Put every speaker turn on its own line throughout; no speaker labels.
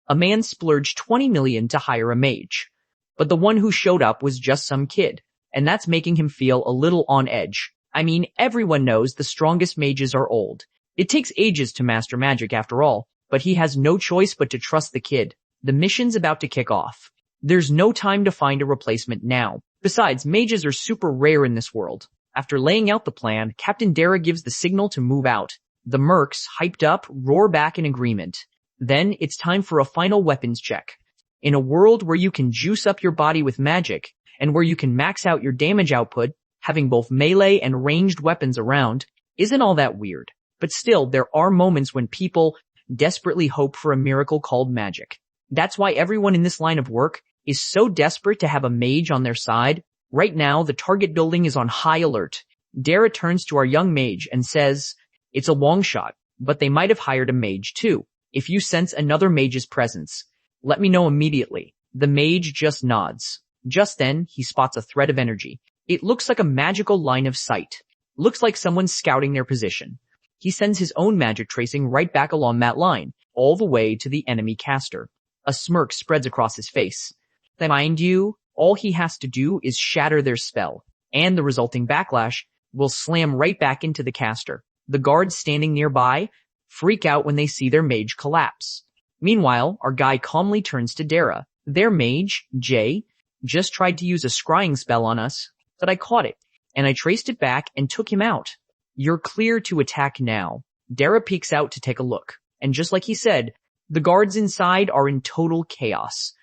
A man splurged 20 million to hire a mage. But the one who showed up was just some kid, and that's making him feel a little on edge. I mean, everyone knows the strongest mages are old. It takes ages to master magic after all, but he has no choice but to trust the kid. The mission's about to kick off. There's no time to find a replacement now. Besides, mages are super rare in this world. After laying out the plan, Captain Dara gives the signal to move out. The mercs, hyped up, roar back in agreement. Then it's time for a final weapons check. In a world where you can juice up your body with magic, and where you can max out your damage output, having both melee and ranged weapons around isn't all that weird. But still, there are moments when people desperately hope for a miracle called magic. That's why everyone in this line of work is so desperate to have a mage on their side. Right now, the target building is on high alert. Dara turns to our young mage and says, "It's a long shot, but they might have hired a mage too. If you sense another mage's presence, let me know immediately." The mage just nods. Just then, he spots a thread of energy. It looks like a magical line of sight. Looks like someone's scouting their position. He sends his own magic tracing right back along that line, all the way to the enemy caster. A smirk spreads across his face. Mind you, all he has to do is shatter their spell, and the resulting backlash will slam right back into the caster. The guards standing nearby freak out when they see their mage collapse. Meanwhile, our guy calmly turns to Dara. Their mage, Jay, just tried to use a scrying spell on us, but I caught it, and I traced it back and took him out. You're clear to attack now. Dara peeks out to take a look, and just like he said, the guards inside are in total chaos.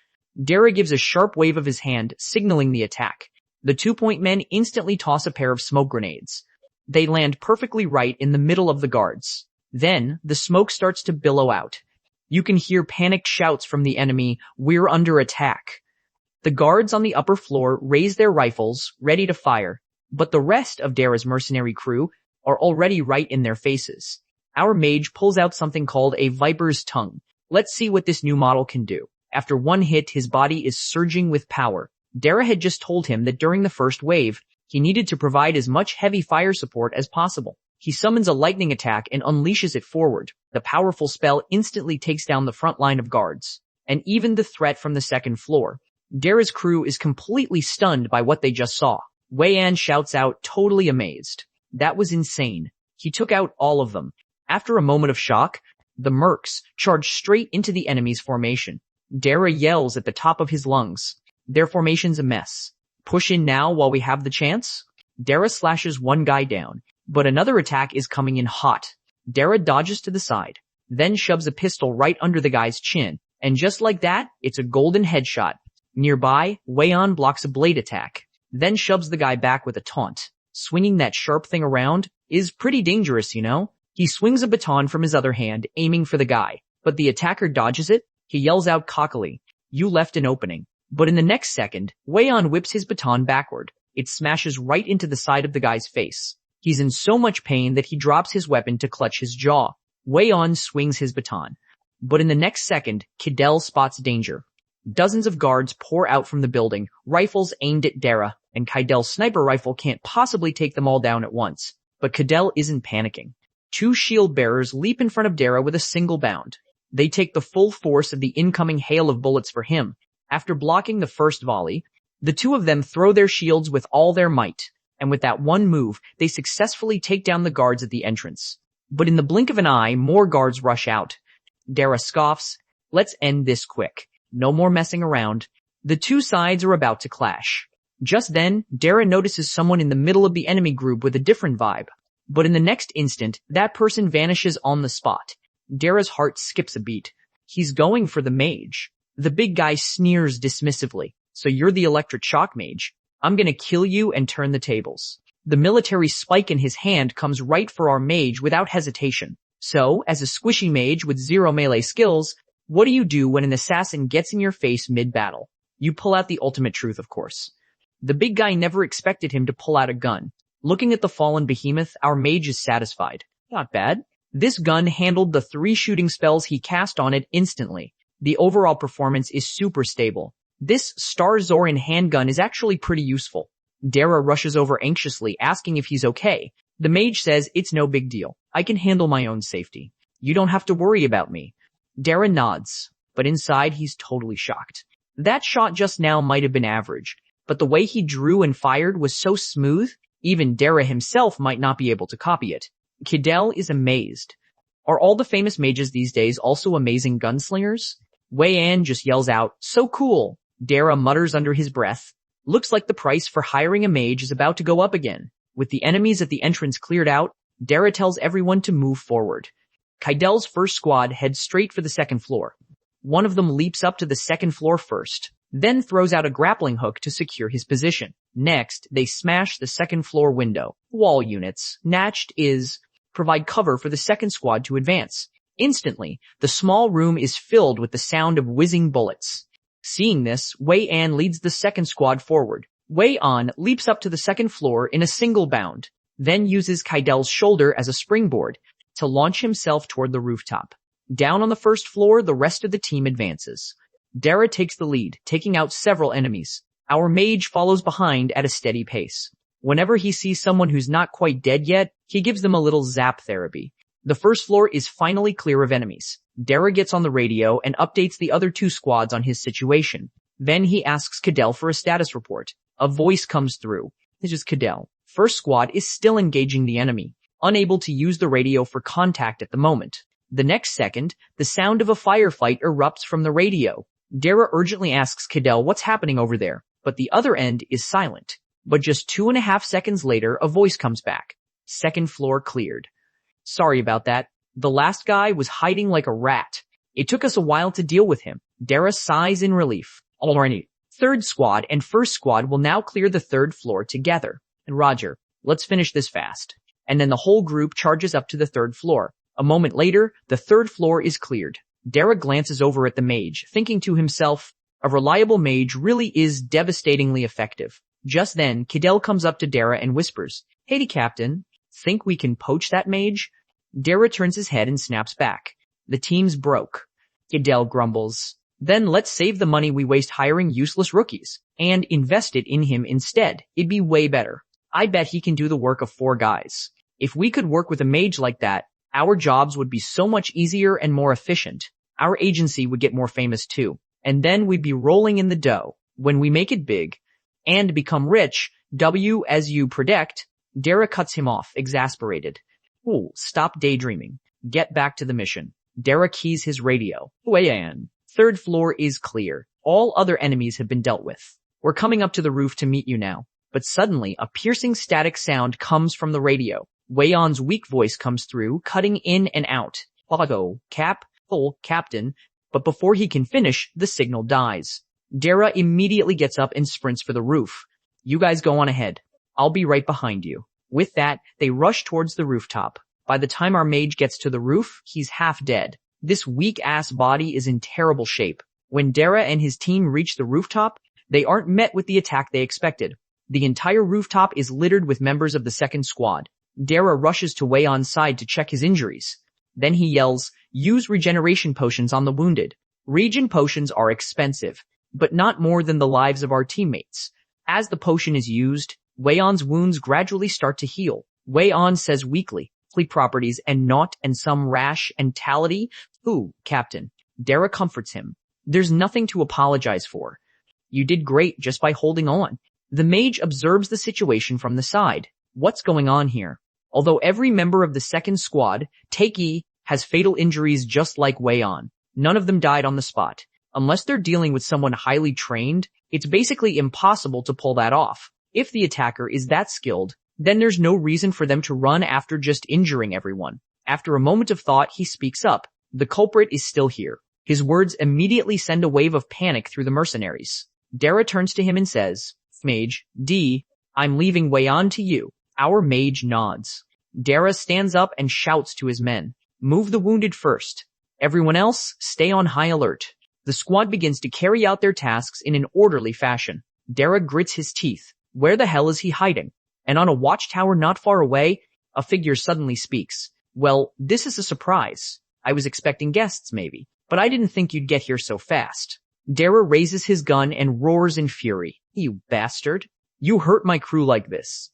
Dara gives a sharp wave of his hand, signaling the attack. The 2-point men instantly toss a pair of smoke grenades. They land perfectly right in the middle of the guards. Then, the smoke starts to billow out. You can hear panicked shouts from the enemy, "We're under attack." The guards on the upper floor raise their rifles, ready to fire, but the rest of Dara's mercenary crew are already right in their faces. Our mage pulls out something called a Viper's Tongue. Let's see what this new model can do. After one hit, his body is surging with power. Dara had just told him that during the first wave, he needed to provide as much heavy fire support as possible. He summons a lightning attack and unleashes it forward. The powerful spell instantly takes down the front line of guards, and even the threat from the second floor. Dara's crew is completely stunned by what they just saw. Wei An shouts out, totally amazed. That was insane. He took out all of them. After a moment of shock, the mercs charge straight into the enemy's formation. Dara yells at the top of his lungs. Their formation's a mess. Push in now while we have the chance? Dara slashes one guy down, but another attack is coming in hot. Dara dodges to the side, then shoves a pistol right under the guy's chin, and just like that, it's a golden headshot. Nearby, Wei An blocks a blade attack, then shoves the guy back with a taunt. Swinging that sharp thing around is pretty dangerous, you know? He swings a baton from his other hand, aiming for the guy, but the attacker dodges it. He yells out cockily, "You left an opening." But in the next second, Wei An whips his baton backward. It smashes right into the side of the guy's face. He's in so much pain that he drops his weapon to clutch his jaw. Wei An swings his baton. But in the next second, Cadell spots danger. Dozens of guards pour out from the building, rifles aimed at Dara, and Cadell's sniper rifle can't possibly take them all down at once. But Cadell isn't panicking. 2 shield bearers leap in front of Dara with a single bound. They take the full force of the incoming hail of bullets for him. After blocking the first volley, the 2 of them throw their shields with all their might, and with that one move, they successfully take down the guards at the entrance. But in the blink of an eye, more guards rush out. Dara scoffs, "Let's end this quick. No more messing around." The 2 sides are about to clash. Just then, Dara notices someone in the middle of the enemy group with a different vibe. But in the next instant, that person vanishes on the spot. Dara's heart skips a beat. He's going for the mage. The big guy sneers dismissively. "So you're the electric shock mage. I'm gonna kill you and turn the tables." The military spike in his hand comes right for our mage without hesitation. So, as a squishy mage with 0 melee skills, what do you do when an assassin gets in your face mid-battle? You pull out the ultimate truth, of course. The big guy never expected him to pull out a gun. Looking at the fallen behemoth, our mage is satisfied. Not bad. This gun handled the 3 shooting spells he cast on it instantly. The overall performance is super stable. This Star Zoran handgun is actually pretty useful. Dara rushes over anxiously, asking if he's okay. The mage says it's no big deal. I can handle my own safety. You don't have to worry about me. Dara nods. but inside he's totally shocked. That shot just now might have been average, but the way he drew and fired was so smooth, even Dara himself might not be able to copy it. Kidel is amazed. Are all the famous mages these days also amazing gunslingers? Wei An just yells out, "So cool!" Dara mutters under his breath. Looks like the price for hiring a mage is about to go up again. With the enemies at the entrance cleared out, Dara tells everyone to move forward. Kidel's first squad heads straight for the second floor. One of them leaps up to the second floor first, then throws out a grappling hook to secure his position. Next, they smash the second floor window. Wall units, Natched is, provide cover for the second squad to advance. Instantly, the small room is filled with the sound of whizzing bullets. Seeing this, Wei An leads the second squad forward. Wei An leaps up to the second floor in a single bound, then uses Kidel's shoulder as a springboard to launch himself toward the rooftop. Down on the first floor, the rest of the team advances. Dara takes the lead, taking out several enemies. Our mage follows behind at a steady pace. Whenever he sees someone who's not quite dead yet, he gives them a little zap therapy. The first floor is finally clear of enemies. Dara gets on the radio and updates the other two squads on his situation. Then he asks Kidel for a status report. A voice comes through. This is Kidel. First squad is still engaging the enemy, unable to use the radio for contact at the moment. The next second, the sound of a firefight erupts from the radio. Dara urgently asks Kidel what's happening over there, but the other end is silent. But just 2.5 seconds later, a voice comes back. Second floor cleared. Sorry about that. The last guy was hiding like a rat. It took us a while to deal with him. Dara sighs in relief. Alrighty. Third squad and first squad will now clear the third floor together. And Roger, let's finish this fast. And then the whole group charges up to the third floor. A moment later, the third floor is cleared. Dara glances over at the mage, thinking to himself, a reliable mage really is devastatingly effective. Just then, Kidel comes up to Dara and whispers, "Hey, Captain, think we can poach that mage?" Dara turns his head and snaps back. The team's broke. Kidel grumbles. Then let's save the money we waste hiring useless rookies and invest it in him instead. It'd be way better. I bet he can do the work of 4 guys. If we could work with a mage like that, our jobs would be so much easier and more efficient. Our agency would get more famous too. And then we'd be rolling in the dough. When we make it big and become rich, as you predict, Dara cuts him off, exasperated. Ooh, stop daydreaming. Get back to the mission. Dara keys his radio. Wei An. Third floor is clear. All other enemies have been dealt with. We're coming up to the roof to meet you now. But suddenly, a piercing static sound comes from the radio. Wei An's weak voice comes through, cutting in and out. Pago, Captain. But before he can finish, the signal dies. Dara immediately gets up and sprints for the roof. You guys go on ahead. I'll be right behind you. With that, they rush towards the rooftop. By the time our mage gets to the roof, he's half dead. This weak-ass body is in terrible shape. When Dara and his team reach the rooftop, they aren't met with the attack they expected. The entire rooftop is littered with members of the second squad. Dara rushes to Wei An's side to check his injuries. Then he yells, "Use regeneration potions on the wounded." Regen potions are expensive, but not more than the lives of our teammates. As the potion is used, Wei An's wounds gradually start to heal. Wei An says weakly, properties and not and some rash and tality. Ooh, Captain. Dara comforts him. There's nothing to apologize for. You did great just by holding on. The mage observes the situation from the side. What's going on here? Although every member of the second squad, Taiki, has fatal injuries just like Wei An. None of them died on the spot. Unless they're dealing with someone highly trained, it's basically impossible to pull that off. If the attacker is that skilled, then there's no reason for them to run after just injuring everyone. After a moment of thought, he speaks up. The culprit is still here. His words immediately send a wave of panic through the mercenaries. Dara turns to him and says, "Mage, I'm leaving Wei An to you." Our mage nods. Dara stands up and shouts to his men, "Move the wounded first. Everyone else, stay on high alert." The squad begins to carry out their tasks in an orderly fashion. Dara grits his teeth. Where the hell is he hiding? And on a watchtower not far away, a figure suddenly speaks. Well, this is a surprise. I was expecting guests maybe, but I didn't think you'd get here so fast. Dara raises his gun and roars in fury. You bastard. You hurt my crew like this.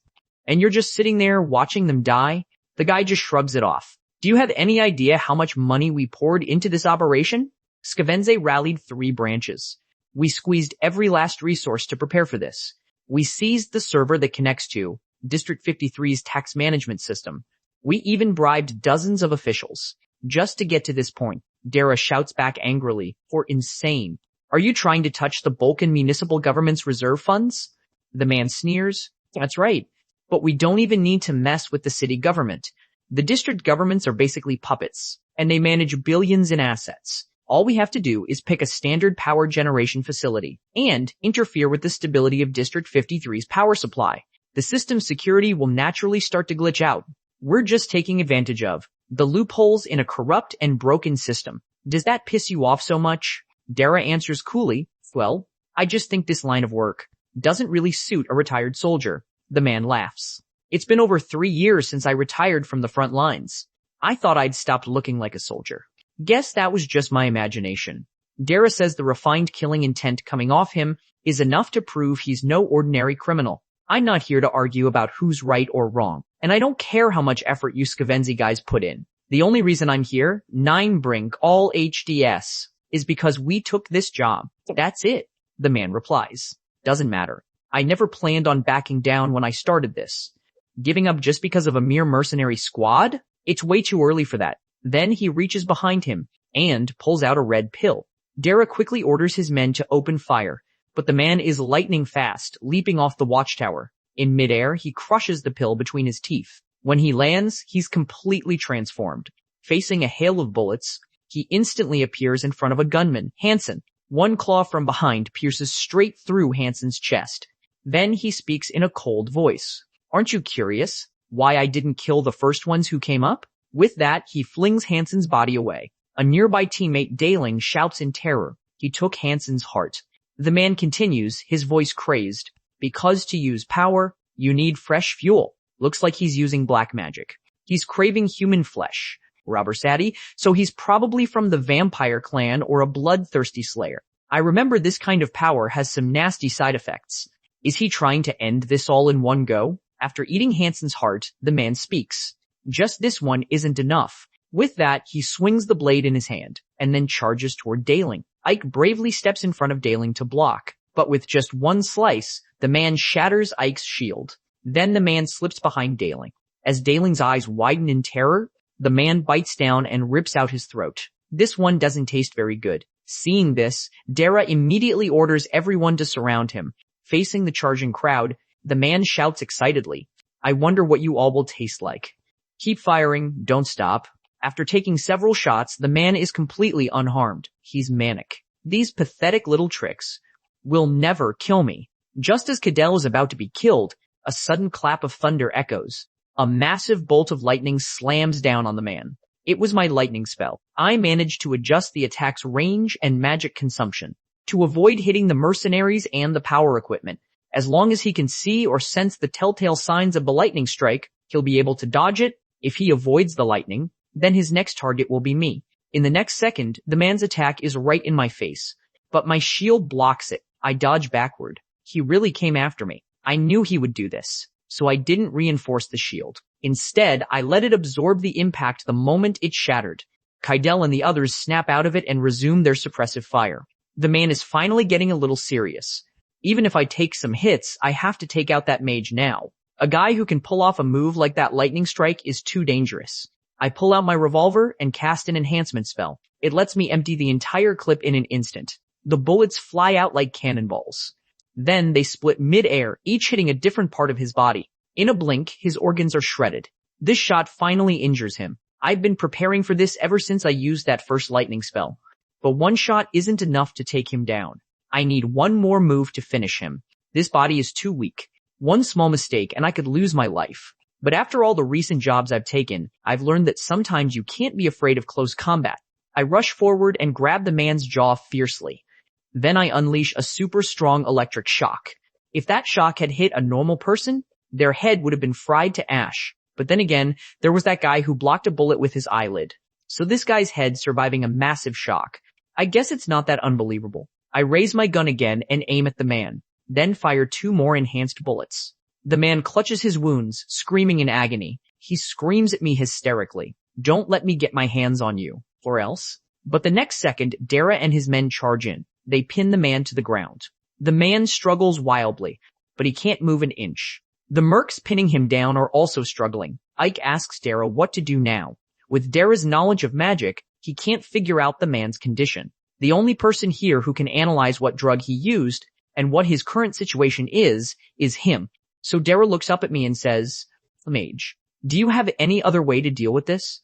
And you're just sitting there watching them die? The guy just shrugs it off. Do you have any idea how much money we poured into this operation? Scavenze rallied 3 branches. We squeezed every last resource to prepare for this. We seized the server that connects to District 53's tax management system. We even bribed dozens of officials. Just to get to this point, Dara shouts back angrily, "For insane. Are you trying to touch the Balkan municipal government's reserve funds?" The man sneers, "That's right. But we don't even need to mess with the city government. The district governments are basically puppets, and they manage billions in assets. All we have to do is pick a standard power generation facility and interfere with the stability of District 53's power supply. The system's security will naturally start to glitch out. We're just taking advantage of the loopholes in a corrupt and broken system. Does that piss you off so much?" Dara answers coolly, "Well, I just think this line of work doesn't really suit a retired soldier." The man laughs. "It's been over 3 years since I retired from the front lines. I thought I'd stopped looking like a soldier. Guess that was just my imagination." Dara says the refined killing intent coming off him is enough to prove he's no ordinary criminal. "I'm not here to argue about who's right or wrong, and I don't care how much effort you Scavenzi guys put in. The only reason I'm here, 9 Brink, all HDS, is because we took this job. That's it," the man replies. "Doesn't matter. I never planned on backing down when I started this. Giving up just because of a mere mercenary squad? It's way too early for that." Then he reaches behind him and pulls out a red pill. Dara quickly orders his men to open fire, but the man is lightning fast, leaping off the watchtower. In midair, he crushes the pill between his teeth. When he lands, he's completely transformed. Facing a hail of bullets, he instantly appears in front of a gunman, Hansen. One claw from behind pierces straight through Hansen's chest. Then he speaks in a cold voice. "Aren't you curious why I didn't kill the first ones who came up?" With that, he flings Hansen's body away. A nearby teammate, Daling, shouts in terror. He took Hansen's heart. The man continues, his voice crazed. "Because to use power, you need fresh fuel." Looks like he's using black magic. He's craving human flesh. Robber Sadie, so he's probably from the vampire clan or a bloodthirsty slayer. I remember this kind of power has some nasty side effects. Is he trying to end this all in one go? After eating Hansen's heart, the man speaks. Just this one isn't enough. With that, he swings the blade in his hand, and then charges toward Daling. Ike bravely steps in front of Daling to block, but with just one slice, the man shatters Ike's shield. Then the man slips behind Daling. As Daling's eyes widen in terror, the man bites down and rips out his throat. This one doesn't taste very good. Seeing this, Dara immediately orders everyone to surround him. Facing the charging crowd, the man shouts excitedly, "I wonder what you all will taste like." "Keep firing, don't stop." After taking several shots, the man is completely unharmed. He's manic. "These pathetic little tricks will never kill me." Just as Cadell is about to be killed, a sudden clap of thunder echoes. A massive bolt of lightning slams down on the man. It was my lightning spell. I managed to adjust the attack's range and magic consumption to avoid hitting the mercenaries and the power equipment. As long as he can see or sense the telltale signs of the lightning strike, he'll be able to dodge it. If he avoids the lightning, then his next target will be me. In the next second, the man's attack is right in my face, but my shield blocks it. I dodge backward. He really came after me. I knew he would do this, so I didn't reinforce the shield. Instead, I let it absorb the impact the moment it shattered. Kydell and the others snap out of it and resume their suppressive fire. The man is finally getting a little serious. Even if I take some hits, I have to take out that mage now. A guy who can pull off a move like that lightning strike is too dangerous. I pull out my revolver and cast an enhancement spell. It lets me empty the entire clip in an instant. The bullets fly out like cannonballs. Then they split mid-air, each hitting a different part of his body. In a blink, his organs are shredded. This shot finally injures him. I've been preparing for this ever since I used that first lightning spell. But one shot isn't enough to take him down. I need one more move to finish him. This body is too weak. One small mistake and I could lose my life. But after all the recent jobs I've taken, I've learned that sometimes you can't be afraid of close combat. I rush forward and grab the man's jaw fiercely. Then I unleash a super strong electric shock. If that shock had hit a normal person, their head would have been fried to ash. But then again, there was that guy who blocked a bullet with his eyelid. So this guy's head surviving a massive shock. I guess it's not that unbelievable. I raise my gun again and aim at the man, then fire 2 more enhanced bullets. The man clutches his wounds, screaming in agony. He screams at me hysterically. "Don't let me get my hands on you, or else." But the next second, Dara and his men charge in. They pin the man to the ground. The man struggles wildly, but he can't move an inch. The mercs pinning him down are also struggling. Ike asks Dara what to do now. With Dara's knowledge of magic, he can't figure out the man's condition. The only person here who can analyze what drug he used and what his current situation is him. So Dara looks up at me and says, "Mage, do you have any other way to deal with this?"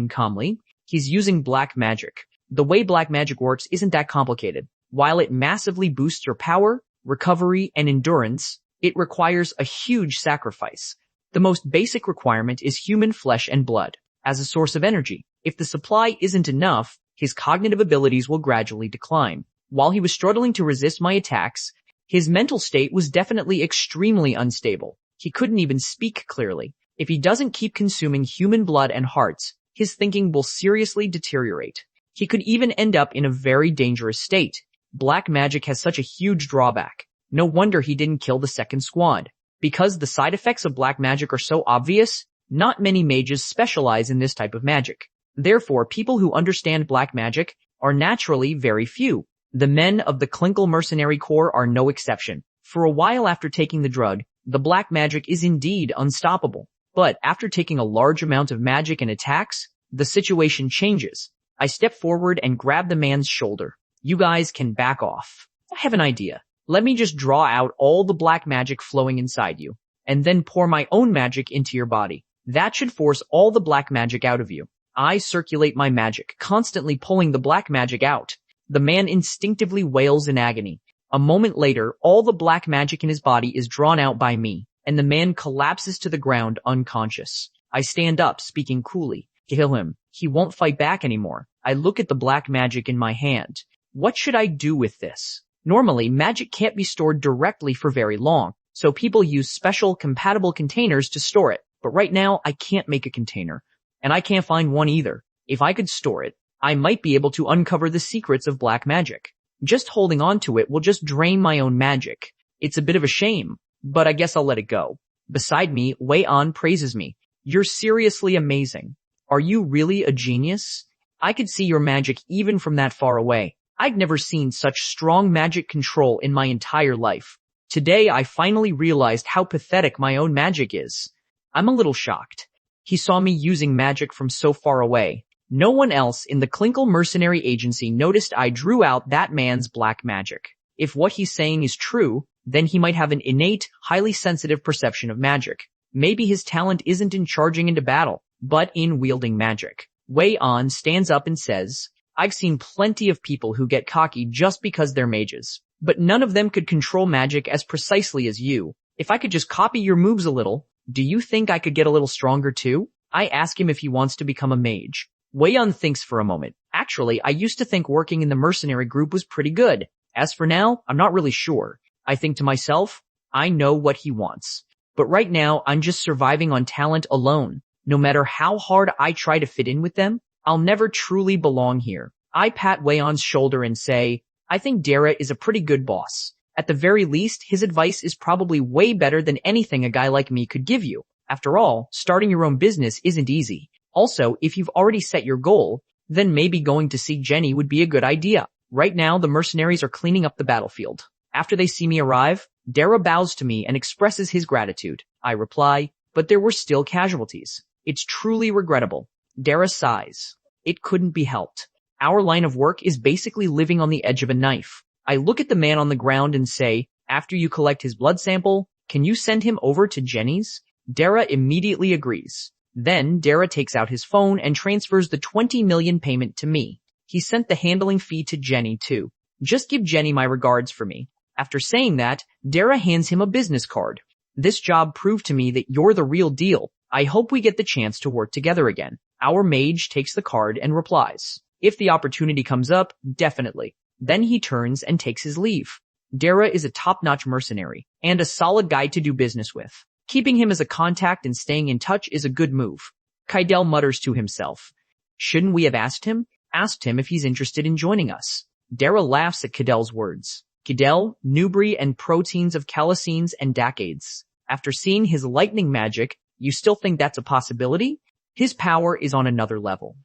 Calmly, he's using black magic. The way black magic works isn't that complicated. While it massively boosts your power, recovery, and endurance, it requires a huge sacrifice. The most basic requirement is human flesh and blood as a source of energy. If the supply isn't enough, his cognitive abilities will gradually decline. While he was struggling to resist my attacks, his mental state was definitely extremely unstable. He couldn't even speak clearly. If he doesn't keep consuming human blood and hearts, his thinking will seriously deteriorate. He could even end up in a very dangerous state. Black magic has such a huge drawback. No wonder he didn't kill the second squad. Because the side effects of black magic are so obvious, not many mages specialize in this type of magic. Therefore, people who understand black magic are naturally very few. The men of the Clinkle Mercenary Corps are no exception. For a while after taking the drug, the black magic is indeed unstoppable. But after taking a large amount of magic and attacks, the situation changes. I step forward and grab the man's shoulder. "You guys can back off. I have an idea. Let me just draw out all the black magic flowing inside you, and then pour my own magic into your body. That should force all the black magic out of you." I circulate my magic, constantly pulling the black magic out. The man instinctively wails in agony. A moment later, all the black magic in his body is drawn out by me, and the man collapses to the ground unconscious. I stand up, speaking coolly. "Kill him. He won't fight back anymore." I look at the black magic in my hand. What should I do with this? Normally, magic can't be stored directly for very long, so people use special compatible containers to store it. But right now, I can't make a container, and I can't find one either. If I could store it, I might be able to uncover the secrets of black magic. Just holding on to it will just drain my own magic. It's a bit of a shame, but I guess I'll let it go. Beside me, Wei An praises me. "You're seriously amazing. Are you really a genius? I could see your magic even from that far away. I'd never seen such strong magic control in my entire life. Today I finally realized how pathetic my own magic is." I'm a little shocked. He saw me using magic from so far away. No one else in the Clinkle Mercenary Agency noticed I drew out that man's black magic. If what he's saying is true, then he might have an innate, highly sensitive perception of magic. Maybe his talent isn't in charging into battle, but in wielding magic. Wei An stands up and says, "I've seen plenty of people who get cocky just because they're mages, but none of them could control magic as precisely as you. If I could just copy your moves a little, do you think I could get a little stronger too?" I ask him if he wants to become a mage. Wei An thinks for a moment. "Actually, I used to think working in the mercenary group was pretty good. As for now, I'm not really sure." I think to myself, I know what he wants. But right now, I'm just surviving on talent alone. No matter how hard I try to fit in with them, I'll never truly belong here. I pat Wei An's shoulder and say, "I think Dara is a pretty good boss. At the very least, his advice is probably way better than anything a guy like me could give you. After all, starting your own business isn't easy. Also, if you've already set your goal, then maybe going to see Jenny would be a good idea. Right now, the mercenaries are cleaning up the battlefield." After they see me arrive, Dara bows to me and expresses his gratitude. I reply, "But there were still casualties. It's truly regrettable." Dara sighs. "It couldn't be helped. Our line of work is basically living on the edge of a knife." I look at the man on the ground and say, "After you collect his blood sample, can you send him over to Jenny's?" Dara immediately agrees. Then Dara takes out his phone and transfers the 20 million payment to me. He sent the handling fee to Jenny too. "Just give Jenny my regards for me." After saying that, Dara hands him a business card. "This job proved to me that you're the real deal. I hope we get the chance to work together again." Our mage takes the card and replies, "If the opportunity comes up, definitely." Then he turns and takes his leave. Dara is a top-notch mercenary and a solid guy to do business with. Keeping him as a contact and staying in touch is a good move. Kydell mutters to himself, "Shouldn't we have asked him if he's interested in joining us?" Dara laughs at Kydell's words. Kydell, Nubri, and proteins of calicines and Dacades. After seeing his lightning magic, you still think that's a possibility? His power is on another level.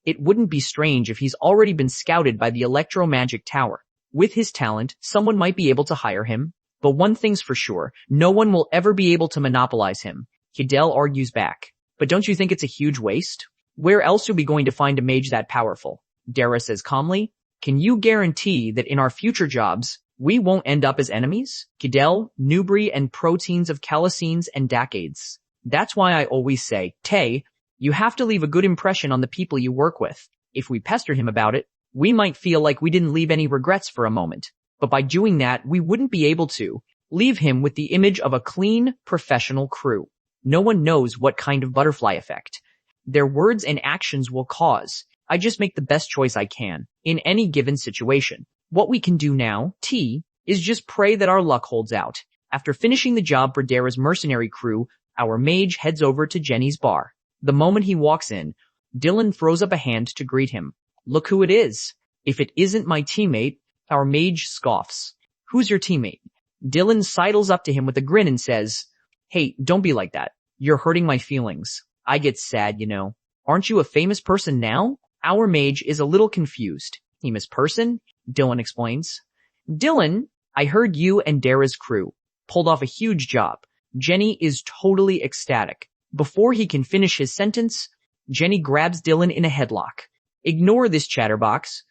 It wouldn't be strange if he's already been scouted by the electro-magic tower. With his talent, someone might be able to hire him. But one thing's for sure, no one will ever be able to monopolize him. Hidel argues back. But don't you think it's a huge waste? Where else are we going to find a mage that powerful? Dara says calmly. Can you guarantee that in our future jobs, we won't end up as enemies? Hidel, Nubri, and proteins of calicines and decades. That's why I always say, Tay, you have to leave a good impression on the people you work with. If we pester him about it, we might feel like we didn't leave any regrets for a moment. But by doing that, we wouldn't be able to leave him with the image of a clean, professional crew. No one knows what kind of butterfly effect their words and actions will cause. I just make the best choice I can in any given situation. What we can do now, T, is just pray that our luck holds out. After finishing the job for Dara's mercenary crew, our mage heads over to Jenny's bar. The moment he walks in, Dylan throws up a hand to greet him. Look who it is. If it isn't my teammate, our mage scoffs. Who's your teammate? Dylan sidles up to him with a grin and says, Hey, don't be like that. You're hurting my feelings. I get sad, you know. Aren't you a famous person now? Our mage is a little confused. Famous person? Dylan explains. Dylan, I heard you and Dara's crew pulled off a huge job. Jenny is totally ecstatic. Before he can finish his sentence, Jenny grabs Dylan in a headlock. Ignore this chatterbox.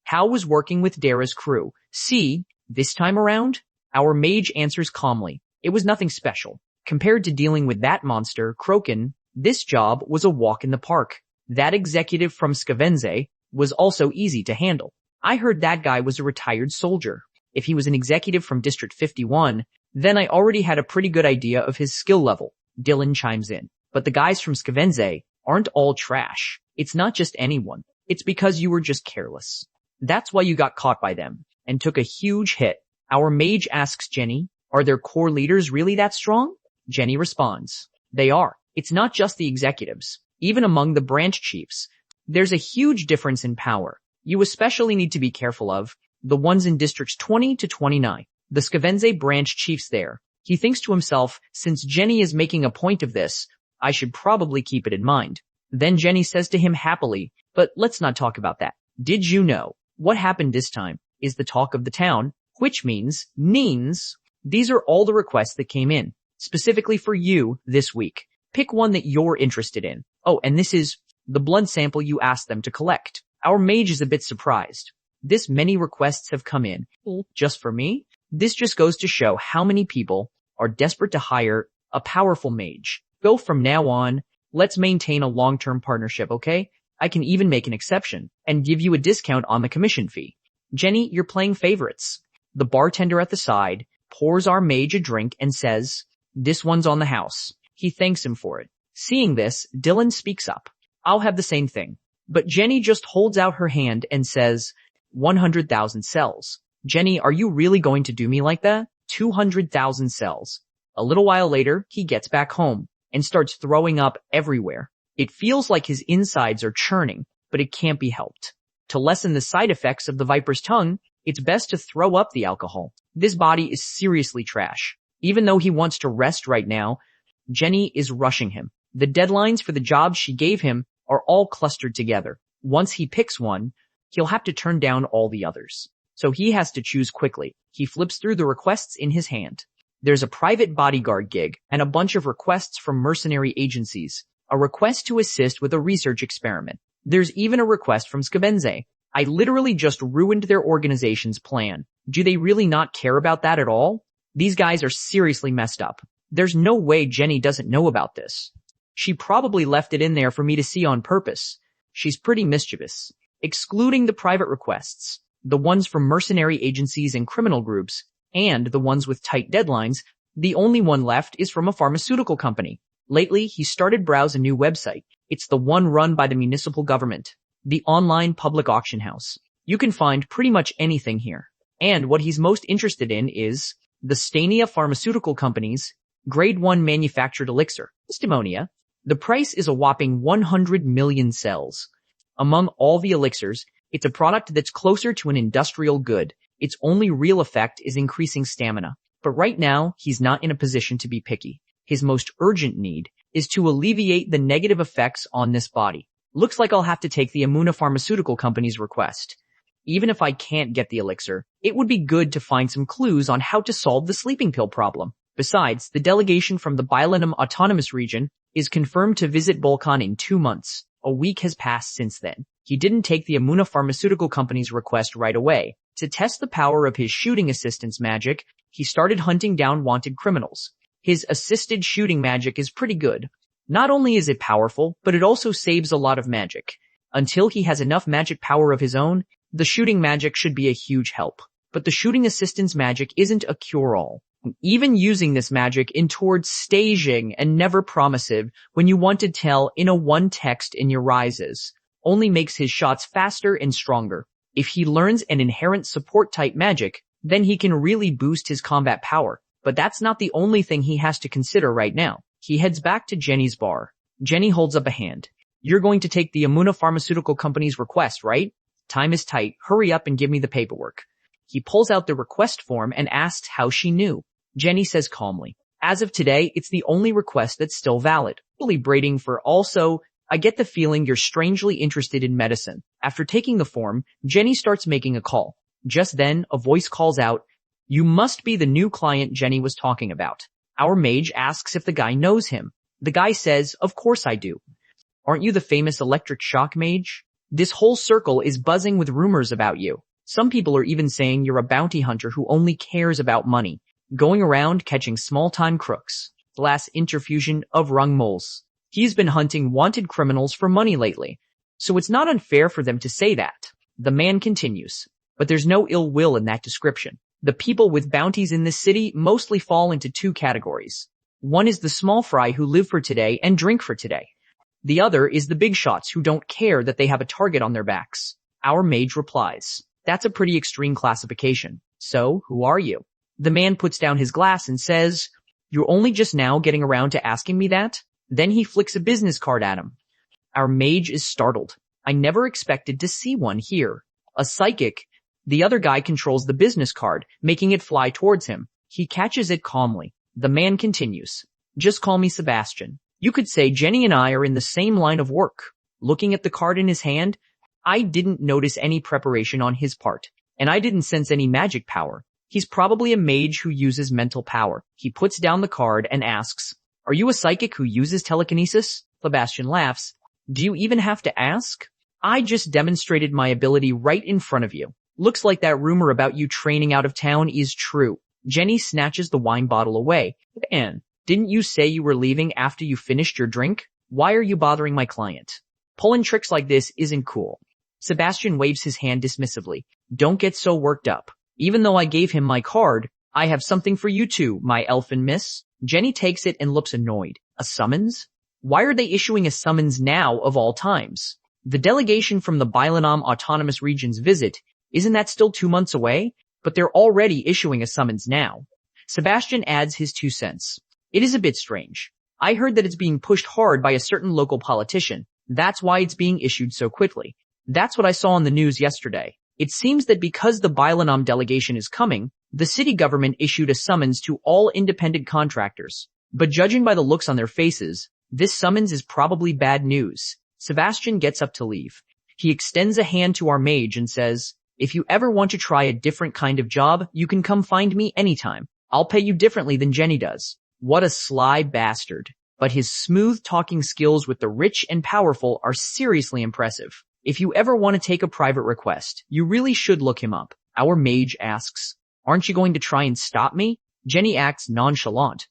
How was working with Dara's crew? See, this time around, our mage answers calmly. It was nothing special. Compared to dealing with that monster, Kroken, this job was a walk in the park. That executive from Skavenze was also easy to handle. I heard that guy was a retired soldier. If he was an executive from District 51, then I already had a pretty good idea of his skill level. Dylan chimes in. But the guys from Skavenze aren't all trash. It's not just anyone. It's because you were just careless. That's why you got caught by them and took a huge hit. Our mage asks Jenny, are their core leaders really that strong? Jenny responds, they are. It's not just the executives. Even among the branch chiefs, there's a huge difference in power. You especially need to be careful of the ones in districts 20 to 29. The Skavenze branch chiefs there. He thinks to himself, since Jenny is making a point of this, I should probably keep it in mind. Then Jenny says to him happily, but let's not talk about that. Did you know what happened this time is the talk of the town, which means these are all the requests that came in, specifically for you this week. Pick one that you're interested in. Oh, and this is the blood sample you asked them to collect. Our mage is a bit surprised. This many requests have come in. Just for me? This just goes to show how many people are desperate to hire a powerful mage. Go from now on, let's maintain a long-term partnership, okay? I can even make an exception and give you a discount on the commission fee. Jenny, you're playing favorites. The bartender at the side pours our mage a drink and says, this one's on the house. He thanks him for it. Seeing this, Dylan speaks up. I'll have the same thing. But Jenny just holds out her hand and says, 100,000 cells. Jenny, are you really going to do me like that? 200,000 cells. A little while later, he gets back home and starts throwing up everywhere. It feels like his insides are churning, but it can't be helped. To lessen the side effects of the viper's tongue, it's best to throw up the alcohol. This body is seriously trash. Even though he wants to rest right now, Jenny is rushing him. The deadlines for the jobs she gave him are all clustered together. Once he picks one, he'll have to turn down all the others. So he has to choose quickly. He flips through the requests in his hand. There's a private bodyguard gig and a bunch of requests from mercenary agencies. A request to assist with a research experiment. There's even a request from Skavenze. I literally just ruined their organization's plan. Do they really not care about that at all? These guys are seriously messed up. There's no way Jenny doesn't know about this. She probably left it in there for me to see on purpose. She's pretty mischievous. Excluding the private requests, the ones from mercenary agencies and criminal groups, and the ones with tight deadlines, the only one left is from a pharmaceutical company. Lately, he started browse a new website. It's the one run by the municipal government, the online public auction house. You can find pretty much anything here. And what he's most interested in is the Stania Pharmaceutical Company's Grade 1 manufactured elixir, Stimonia. The price is a whopping 100 million cells. Among all the elixirs, it's a product that's closer to an industrial good. Its only real effect is increasing stamina. But right now, he's not in a position to be picky. His most urgent need is to alleviate the negative effects on this body. Looks like I'll have to take the Amuna Pharmaceutical Company's request. Even if I can't get the elixir, it would be good to find some clues on how to solve the sleeping pill problem. Besides, the delegation from the Bilanum Autonomous Region is confirmed to visit Bolkan in 2 months. A week has passed since then. He didn't take the Amuna Pharmaceutical Company's request right away. To test the power of his shooting assistance magic, he started hunting down wanted criminals. His assisted shooting magic is pretty good. Not only is it powerful, but it also saves a lot of magic. Until he has enough magic power of his own, the shooting magic should be a huge help. But the shooting assistance magic isn't a cure-all. Even using this magic in towards staging and never promissive when you want to tell in a one text in your rises only makes his shots faster and stronger. If he learns an inherent support type magic, then he can really boost his combat power. But that's not the only thing he has to consider right now. He heads back to Jenny's bar. Jenny holds up a hand. You're going to take the Amuna Pharmaceutical Company's request, right? Time is tight. Hurry up and give me the paperwork. He pulls out the request form and asks how she knew. Jenny says calmly, as of today, it's the only request that's still valid. Really braiding for also, I get the feeling you're strangely interested in medicine. After taking the form, Jenny starts making a call. Just then, a voice calls out, you must be the new client Jenny was talking about. Our mage asks if the guy knows him. The guy says, of course I do. Aren't you the famous electric shock mage? This whole circle is buzzing with rumors about you. Some people are even saying you're a bounty hunter who only cares about money, going around catching small-time crooks. Glass interfusion of rung moles. He's been hunting wanted criminals for money lately, so it's not unfair for them to say that. The man continues, but there's no ill will in that description. The people with bounties in this city mostly fall into 2 categories. One is the small fry who live for today and drink for today. The other is the big shots who don't care that they have a target on their backs. Our mage replies, that's a pretty extreme classification. So, who are you? The man puts down his glass and says, you're only just now getting around to asking me that? Then he flicks a business card at him. Our mage is startled. I never expected to see one here. A psychic. The other guy controls the business card, making it fly towards him. He catches it calmly. The man continues. Just call me Sebastian. You could say Jenny and I are in the same line of work. Looking at the card in his hand, I didn't notice any preparation on his part, and I didn't sense any magic power. He's probably a mage who uses mental power. He puts down the card and asks, are you a psychic who uses telekinesis? Sebastian laughs. Do you even have to ask? I just demonstrated my ability right in front of you. Looks like that rumor about you training out of town is true. Jenny snatches the wine bottle away. And didn't you say you were leaving after you finished your drink? Why are you bothering my client? Pulling tricks like this isn't cool. Sebastian waves his hand dismissively. Don't get so worked up. Even though I gave him my card, I have something for you too, my elfin miss. Jenny takes it and looks annoyed. A summons? Why are they issuing a summons now of all times? The delegation from the Bilanam Autonomous Region's visit, isn't that still 2 months away? But they're already issuing a summons now. Sebastian adds his 2 cents. It is a bit strange. I heard that it's being pushed hard by a certain local politician. That's why it's being issued so quickly. That's what I saw on the news yesterday. It seems that because the Bilanam delegation is coming, the city government issued a summons to all independent contractors. But judging by the looks on their faces, this summons is probably bad news. Sebastian gets up to leave. He extends a hand to our mage and says, if you ever want to try a different kind of job, you can come find me anytime. I'll pay you differently than Jenny does. What a sly bastard. But his smooth talking skills with the rich and powerful are seriously impressive. If you ever want to take a private request, you really should look him up. Our mage asks, aren't you going to try and stop me? Jenny acts nonchalant.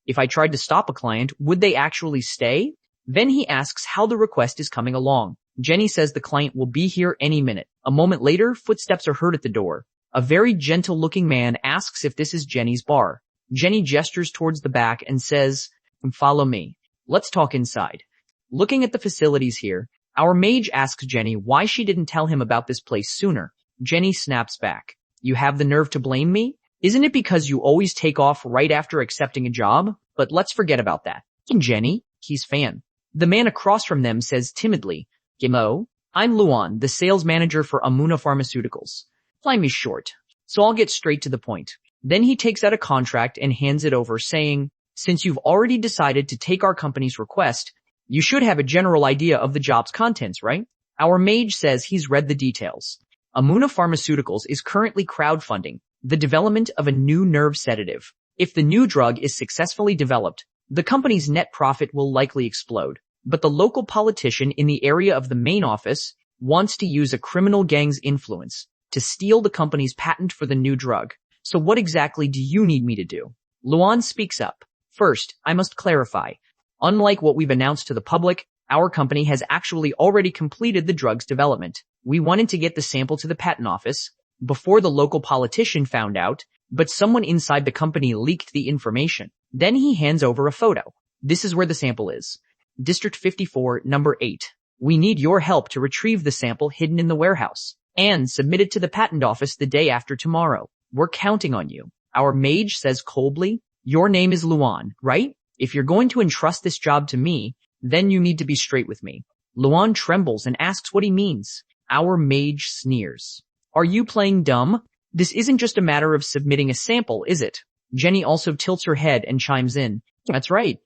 If I tried to stop a client, would they actually stay? Then he asks how the request is coming along. Jenny says the client will be here any minute. A moment later, footsteps are heard at the door. A very gentle-looking man asks if this is Jenny's bar. Jenny gestures towards the back and says, follow me. Let's talk inside. Looking at the facilities here, our mage asks Jenny why she didn't tell him about this place sooner. Jenny snaps back. You have the nerve to blame me? Isn't it because you always take off right after accepting a job? But let's forget about that. And Jenny, he's fan. The man across from them says timidly, Gimo, I'm Luan, the sales manager for Amuna Pharmaceuticals. Time is short, so I'll get straight to the point. Then he takes out a contract and hands it over saying, since you've already decided to take our company's request, You should have a general idea of the job's contents, right? Our mage says he's read the details. Amuna Pharmaceuticals is currently crowdfunding the development of a new nerve sedative. If the new drug is successfully developed, the company's net profit will likely explode. But the local politician in the area of the main office wants to use a criminal gang's influence to steal the company's patent for the new drug. So what exactly do you need me to do? Luan speaks up. First, I must clarify. Unlike what we've announced to the public, our company has actually already completed the drug's development. We wanted to get the sample to the patent office before the local politician found out, but someone inside the company leaked the information. Then he hands over a photo. This is where the sample is. District 54, number 8. We need your help to retrieve the sample hidden in the warehouse and submit it to the patent office the day after tomorrow. We're counting on you. Our mage says coldly, your name is Luan, right? If you're going to entrust this job to me, then you need to be straight with me. Luan trembles and asks what he means. Our mage sneers. Are you playing dumb? This isn't just a matter of submitting a sample, is it? Jenny also tilts her head and chimes in. That's right.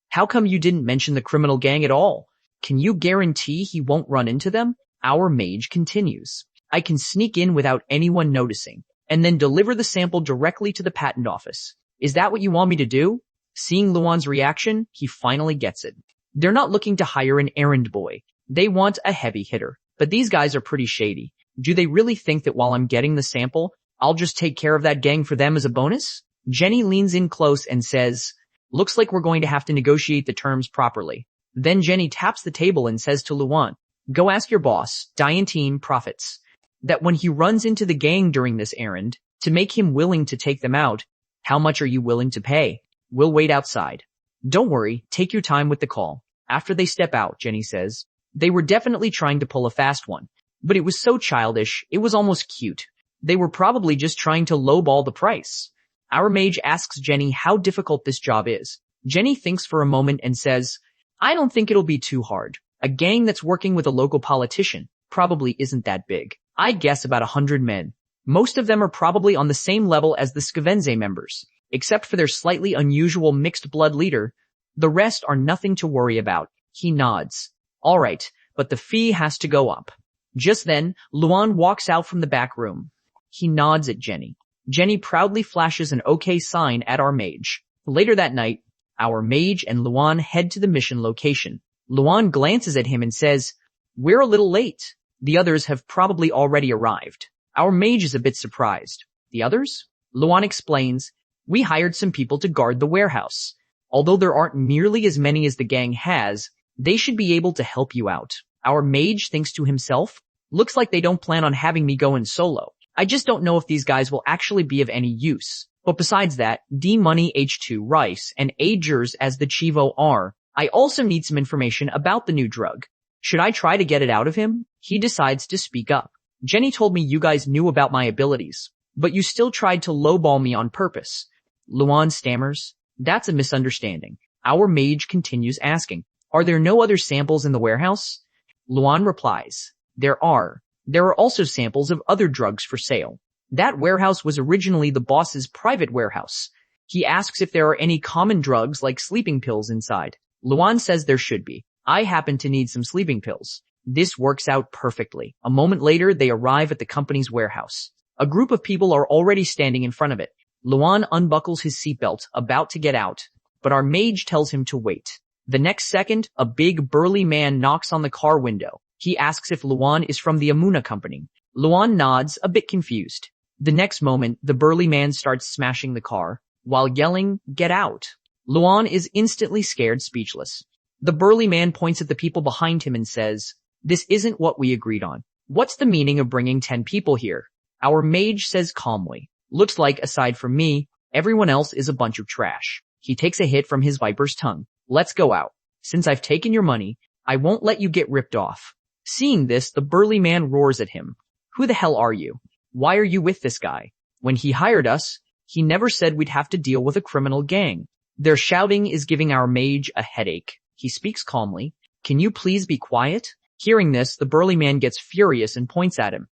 How come you didn't mention the criminal gang at all? Can you guarantee he won't run into them? Our mage continues. I can sneak in without anyone noticing, and then deliver the sample directly to the patent office. Is that what you want me to do? Seeing Luan's reaction, he finally gets it. They're not looking to hire an errand boy. They want a heavy hitter. But these guys are pretty shady. Do they really think that while I'm getting the sample, I'll just take care of that gang for them as a bonus? Jenny leans in close and says, looks like we're going to have to negotiate the terms properly. Then Jenny taps the table and says to Luan, go ask your boss, Diantine Profits, that when he runs into the gang during this errand, to make him willing to take them out, how much are you willing to pay? We'll wait outside. Don't worry, take your time with the call. After they step out, Jenny says, they were definitely trying to pull a fast one, but it was so childish, it was almost cute. They were probably just trying to lowball the price. Our mage asks Jenny how difficult this job is. Jenny thinks for a moment and says, I don't think it'll be too hard. A gang that's working with a local politician probably isn't that big. I'd guess about 100 men. Most of them are probably on the same level as the Skavenze members, except for their slightly unusual mixed blood leader. The rest are nothing to worry about. He nods. All right, but the fee has to go up. Just then, Luan walks out from the back room. He nods at Jenny. Jenny proudly flashes an OK sign at our mage. Later that night, our mage and Luan head to the mission location. Luan glances at him and says, we're a little late. The others have probably already arrived. Our mage is a bit surprised. The others? Luan explains, we hired some people to guard the warehouse. Although there aren't nearly as many as the gang has, they should be able to help you out. Our mage thinks to himself, looks like they don't plan on having me go in solo. I just don't know if these guys will actually be of any use. But besides that, D-Money H2 Rice and Agers as the Chivo are. I also need some information about the new drug. Should I try to get it out of him? He decides to speak up. Jenny told me you guys knew about my abilities, but you still tried to lowball me on purpose. Luan stammers, that's a misunderstanding. Our mage continues asking, are there no other samples in the warehouse? Luan replies, there are. There are also samples of other drugs for sale. That warehouse was originally the boss's private warehouse. He asks if there are any common drugs like sleeping pills inside. Luan says there should be. I happen to need some sleeping pills. This works out perfectly. A moment later, they arrive at the company's warehouse. A group of people are already standing in front of it. Luan unbuckles his seatbelt, about to get out, but our mage tells him to wait. The next second, a big, burly man knocks on the car window. He asks if Luan is from the Amuna company. Luan nods, a bit confused. The next moment, the burly man starts smashing the car, while yelling, get out. Luan is instantly scared speechless. The burly man points at the people behind him and says, this isn't what we agreed on. What's the meaning of bringing 10 people here? Our mage says calmly, looks like, aside from me, everyone else is a bunch of trash. He takes a hit from his viper's tongue. Let's go out. Since I've taken your money, I won't let you get ripped off. Seeing this, the burly man roars at him. Who the hell are you? Why are you with this guy? When he hired us, he never said we'd have to deal with a criminal gang. Their shouting is giving our mage a headache. He speaks calmly. Can you please be quiet? Hearing this, the burly man gets furious and points at him.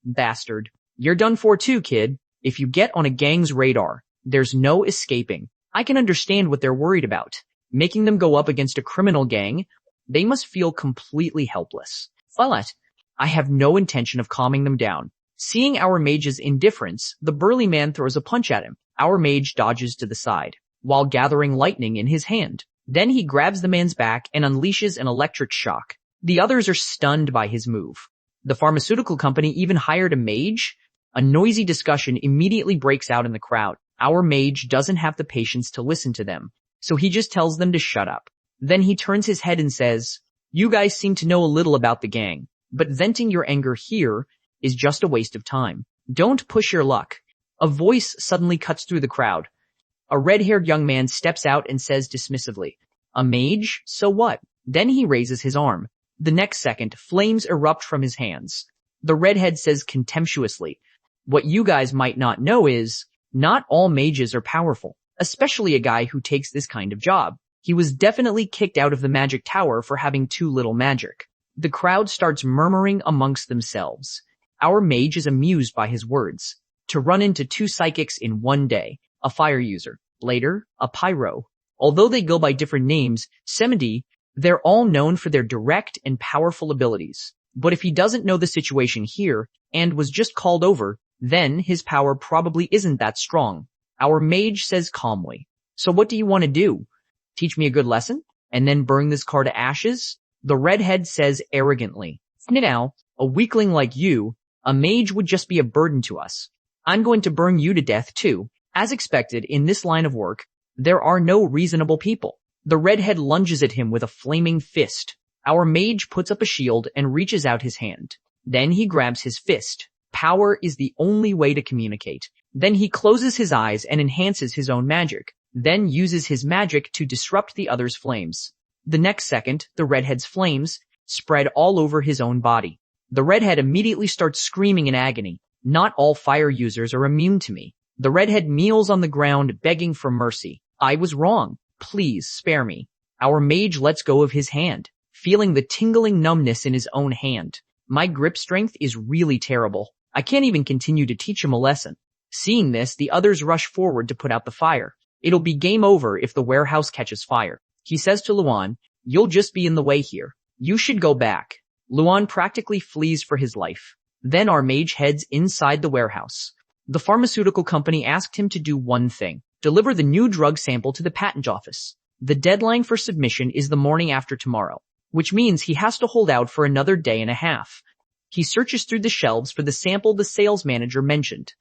Bastard. You're done for too, kid. If you get on a gang's radar, there's no escaping. I can understand what they're worried about. Making them go up against a criminal gang They must feel completely helpless. But I have no intention of calming them down. Seeing our mage's indifference, the burly man throws a punch at him. Our mage dodges to the side, while gathering lightning in his hand. Then he grabs the man's back and unleashes an electric shock. The others are stunned by his move. The pharmaceutical company even hired a mage? A noisy discussion immediately breaks out in the crowd. Our mage doesn't have the patience to listen to them, so he just tells them to shut up. Then he turns his head and says, "You guys seem to know a little about the gang, but venting your anger here is just a waste of time. Don't push your luck." A voice suddenly cuts through the crowd. A red-haired young man steps out and says dismissively, "A mage? So what?" Then he raises his arm. The next second, flames erupt from his hands. The redhead says contemptuously, "What you guys might not know is, not all mages are powerful, especially a guy who takes this kind of job. He was definitely kicked out of the magic tower for having too little magic." The crowd starts murmuring amongst themselves. Our mage is amused by his words. To run into 2 psychics in one day, a fire user, later, a pyro. Although they go by different names, they're all known for their direct and powerful abilities. But if he doesn't know the situation here, and was just called over, then his power probably isn't that strong. Our mage says calmly, "So what do you want to do? Teach me a good lesson? And then burn this car to ashes?" The redhead says arrogantly, "Now, a weakling like you, a mage would just be a burden to us. I'm going to burn you to death too." As expected, in this line of work, there are no reasonable people. The redhead lunges at him with a flaming fist. Our mage puts up a shield and reaches out his hand. Then he grabs his fist. Power is the only way to communicate. Then he closes his eyes and enhances his own magic, then uses his magic to disrupt the other's flames. The next second, the redhead's flames spread all over his own body. The redhead immediately starts screaming in agony. "Not all fire users are immune to me." The redhead kneels on the ground begging for mercy. "I was wrong. Please spare me." Our mage lets go of his hand, feeling the tingling numbness in his own hand. "My grip strength is really terrible. I can't even continue to teach him a lesson." Seeing this, the others rush forward to put out the fire. It'll be game over if the warehouse catches fire. He says to Luan, "You'll just be in the way here. You should go back." Luan practically flees for his life. Then our mage heads inside the warehouse. The pharmaceutical company asked him to do one thing: deliver the new drug sample to the patent office. The deadline for submission is the morning after tomorrow, which means he has to hold out for another day and a half. He searches through the shelves for the sample the sales manager mentioned.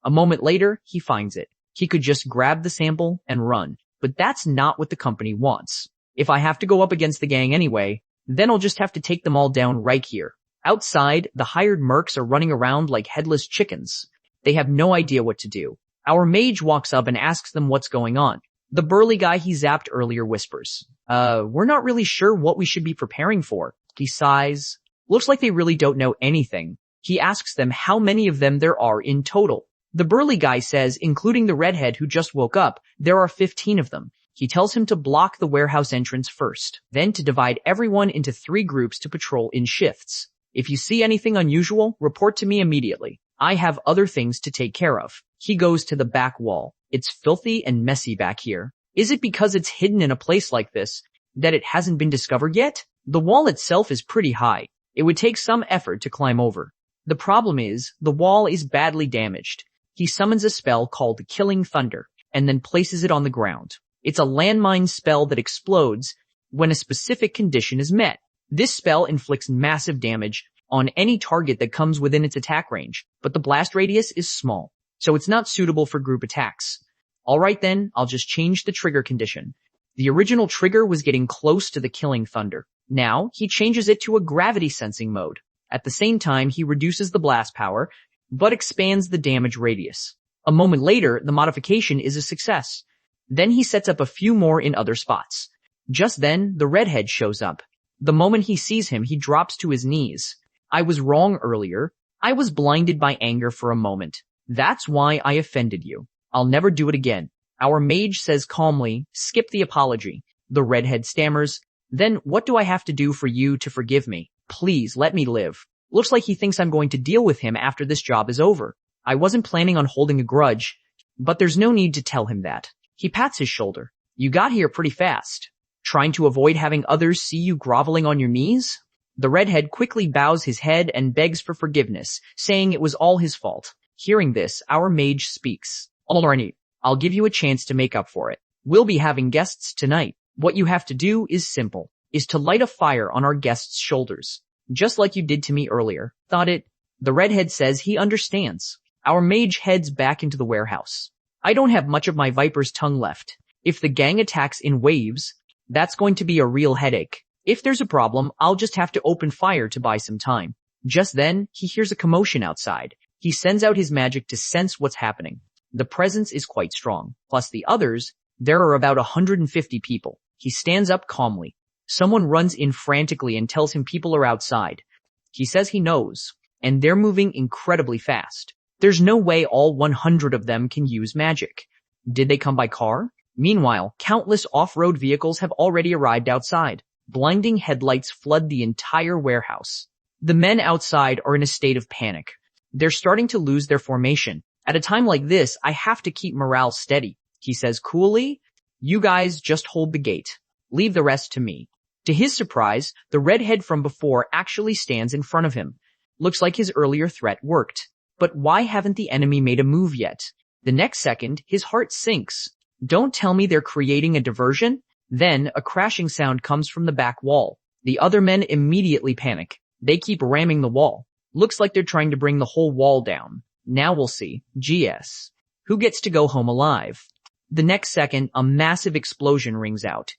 A moment later, he finds it. He could just grab the sample and run, but that's not what the company wants. "If I have to go up against the gang anyway, then I'll just have to take them all down right here." Outside, the hired mercs are running around like headless chickens. They have no idea what to do. Our mage walks up and asks them what's going on. The burly guy he zapped earlier whispers, "We're not really sure what we should be preparing for." He sighs. Looks like they really don't know anything. He asks them how many of them there are in total. The burly guy says, including the redhead who just woke up, there are 15 of them. He tells him to block the warehouse entrance first, then to divide everyone into 3 groups to patrol in shifts. "If you see anything unusual, report to me immediately. I have other things to take care of." He goes to the back wall. It's filthy and messy back here. Is it because it's hidden in a place like this that it hasn't been discovered yet? The wall itself is pretty high. It would take some effort to climb over. The problem is, the wall is badly damaged. He summons a spell called Killing Thunder, and then places it on the ground. It's a landmine spell that explodes when a specific condition is met. This spell inflicts massive damage on any target that comes within its attack range, but the blast radius is small, so it's not suitable for group attacks. Alright then, I'll just change the trigger condition. The original trigger was getting close to the Killing Thunder. Now, he changes it to a gravity sensing mode. At the same time, he reduces the blast power, but expands the damage radius. A moment later, the modification is a success. Then he sets up a few more in other spots. Just then, the redhead shows up. The moment he sees him, he drops to his knees. "I was wrong earlier. I was blinded by anger for a moment. That's why I offended you. I'll never do it again." Our mage says calmly, "Skip the apology." The redhead stammers, "Then what do I have to do for you to forgive me? Please let me live." Looks like he thinks I'm going to deal with him after this job is over. I wasn't planning on holding a grudge, but there's no need to tell him that. He pats his shoulder. "You got here pretty fast." Trying to avoid having others see you groveling on your knees? The redhead quickly bows his head and begs for forgiveness, saying it was all his fault. Hearing this, our mage speaks. Alrighty, I'll give you a chance to make up for it. We'll be having guests tonight. What you have to do is simple, is to light a fire on our guests' shoulders, just like you did to me earlier. Thought it? The redhead says he understands. Our mage heads back into the warehouse. I don't have much of my viper's tongue left. If the gang attacks in waves, that's going to be a real headache. If there's a problem, I'll just have to open fire to buy some time. Just then, he hears a commotion outside. He sends out his magic to sense what's happening. The presence is quite strong. Plus the others, there are about 150 people. He stands up calmly. Someone runs in frantically and tells him people are outside. He says he knows, and they're moving incredibly fast. There's no way all 100 of them can use magic. Did they come by car? Meanwhile, countless off-road vehicles have already arrived outside. Blinding headlights flood the entire warehouse. The men outside are in a state of panic. They're starting to lose their formation. At a time like this, I have to keep morale steady. He says coolly, "You guys just hold the gate. Leave the rest to me." To his surprise, the redhead from before actually stands in front of him. Looks like his earlier threat worked. But why haven't the enemy made a move yet? The next second, his heart sinks. Don't tell me they're creating a diversion? Then, a crashing sound comes from the back wall. The other men immediately panic. They keep ramming the wall. Looks like they're trying to bring the whole wall down. Now we'll see. GS. Who gets to go home alive? The next second, a massive explosion rings out.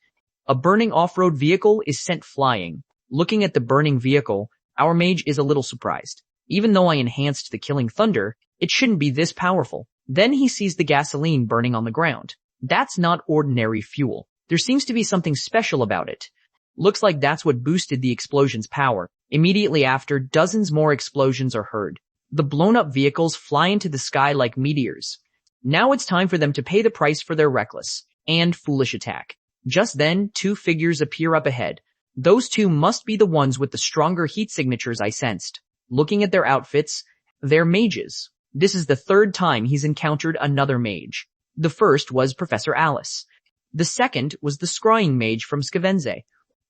A burning off-road vehicle is sent flying. Looking at the burning vehicle, our mage is a little surprised. Even though I enhanced the killing thunder, it shouldn't be this powerful. Then he sees the gasoline burning on the ground. That's not ordinary fuel. There seems to be something special about it. Looks like that's what boosted the explosion's power. Immediately after, dozens more explosions are heard. The blown-up vehicles fly into the sky like meteors. Now it's time for them to pay the price for their reckless and foolish attack. Just then, two figures appear up ahead. Those two must be the ones with the stronger heat signatures I sensed. Looking at their outfits, they're mages. This is the third time he's encountered another mage. The first was Professor Alice. The second was the scrying mage from Skavenze.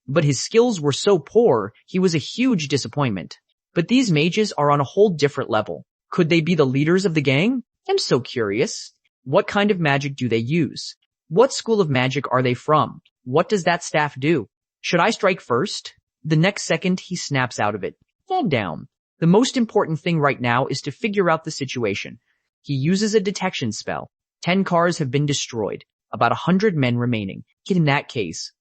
But his skills were so poor, he was a huge disappointment. But these mages are on a whole different level. Could they be the leaders of the gang? I'm so curious. What kind of magic do they use? What school of magic are they from? What does that staff do? Should I strike first? The next second, he snaps out of it. Calm down. The most important thing right now is to figure out the situation. He uses a detection spell. 10 cars have been destroyed. About 100 men remaining. In that case,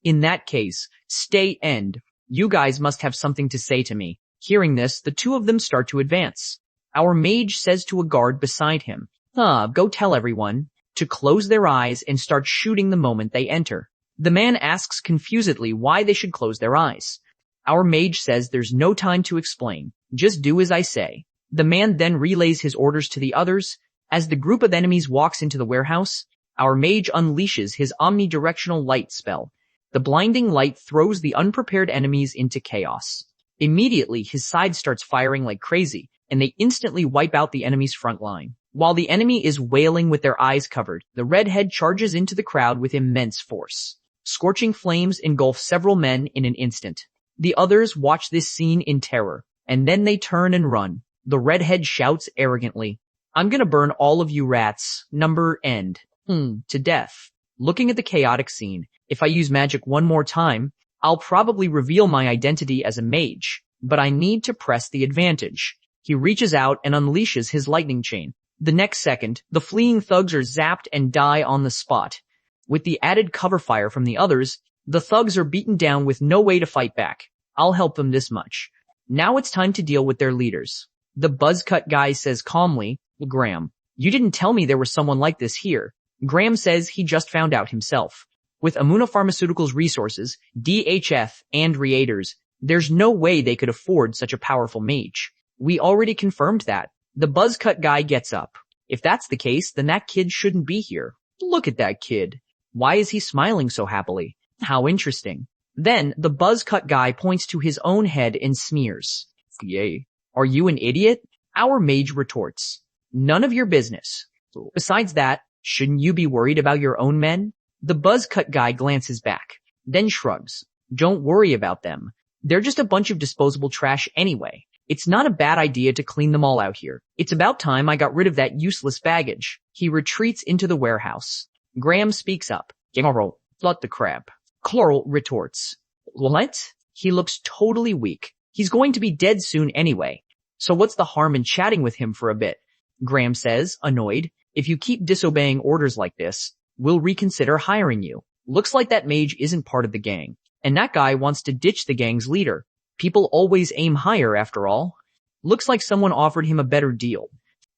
stay end. You guys must have something to say to me. Hearing this, the two of them start to advance. Our mage says to a guard beside him, go tell everyone to close their eyes and start shooting the moment they enter. The man asks confusedly why they should close their eyes. Our mage says there's no time to explain. Just do as I say. The man then relays his orders to the others. As the group of enemies walks into the warehouse, our mage unleashes his omnidirectional light spell. The blinding light throws the unprepared enemies into chaos. Immediately, his side starts firing like crazy, and they instantly wipe out the enemy's front line. While the enemy is wailing with their eyes covered, the redhead charges into the crowd with immense force. Scorching flames engulf several men in an instant. The others watch this scene in terror, and then they turn and run. The redhead shouts arrogantly, "I'm gonna burn all of you rats, number end, to death." Looking at the chaotic scene, if I use magic one more time, I'll probably reveal my identity as a mage, but I need to press the advantage. He reaches out and unleashes his lightning chain. The next second, the fleeing thugs are zapped and die on the spot. With the added cover fire from the others, the thugs are beaten down with no way to fight back. I'll help them this much. Now it's time to deal with their leaders. The buzzcut guy says calmly, "Graham, you didn't tell me there was someone like this here." Graham says he just found out himself. With Amuna Pharmaceuticals' resources, DHF, and Reators, there's no way they could afford such a powerful mage. We already confirmed that. The buzzcut guy gets up. If that's the case, then that kid shouldn't be here. Look at that kid. Why is he smiling so happily? How interesting. Then, the buzzcut guy points to his own head and sneers. "Yay. Are you an idiot?" Our mage retorts, "None of your business. Besides that, shouldn't you be worried about your own men?" The buzzcut guy glances back. then shrugs. Don't worry about them. They're just a bunch of disposable trash anyway. It's not a bad idea to clean them all out here. It's about time I got rid of that useless baggage. He retreats into the warehouse. Graham speaks up. General, what the crap? Coral retorts. What? He looks totally weak. He's going to be dead soon anyway. So what's the harm in chatting with him for a bit? Graham says, annoyed. If you keep disobeying orders like this, we'll reconsider hiring you. Looks like that mage isn't part of the gang. And that guy wants to ditch the gang's leader. People always aim higher after all. Looks like someone offered him a better deal.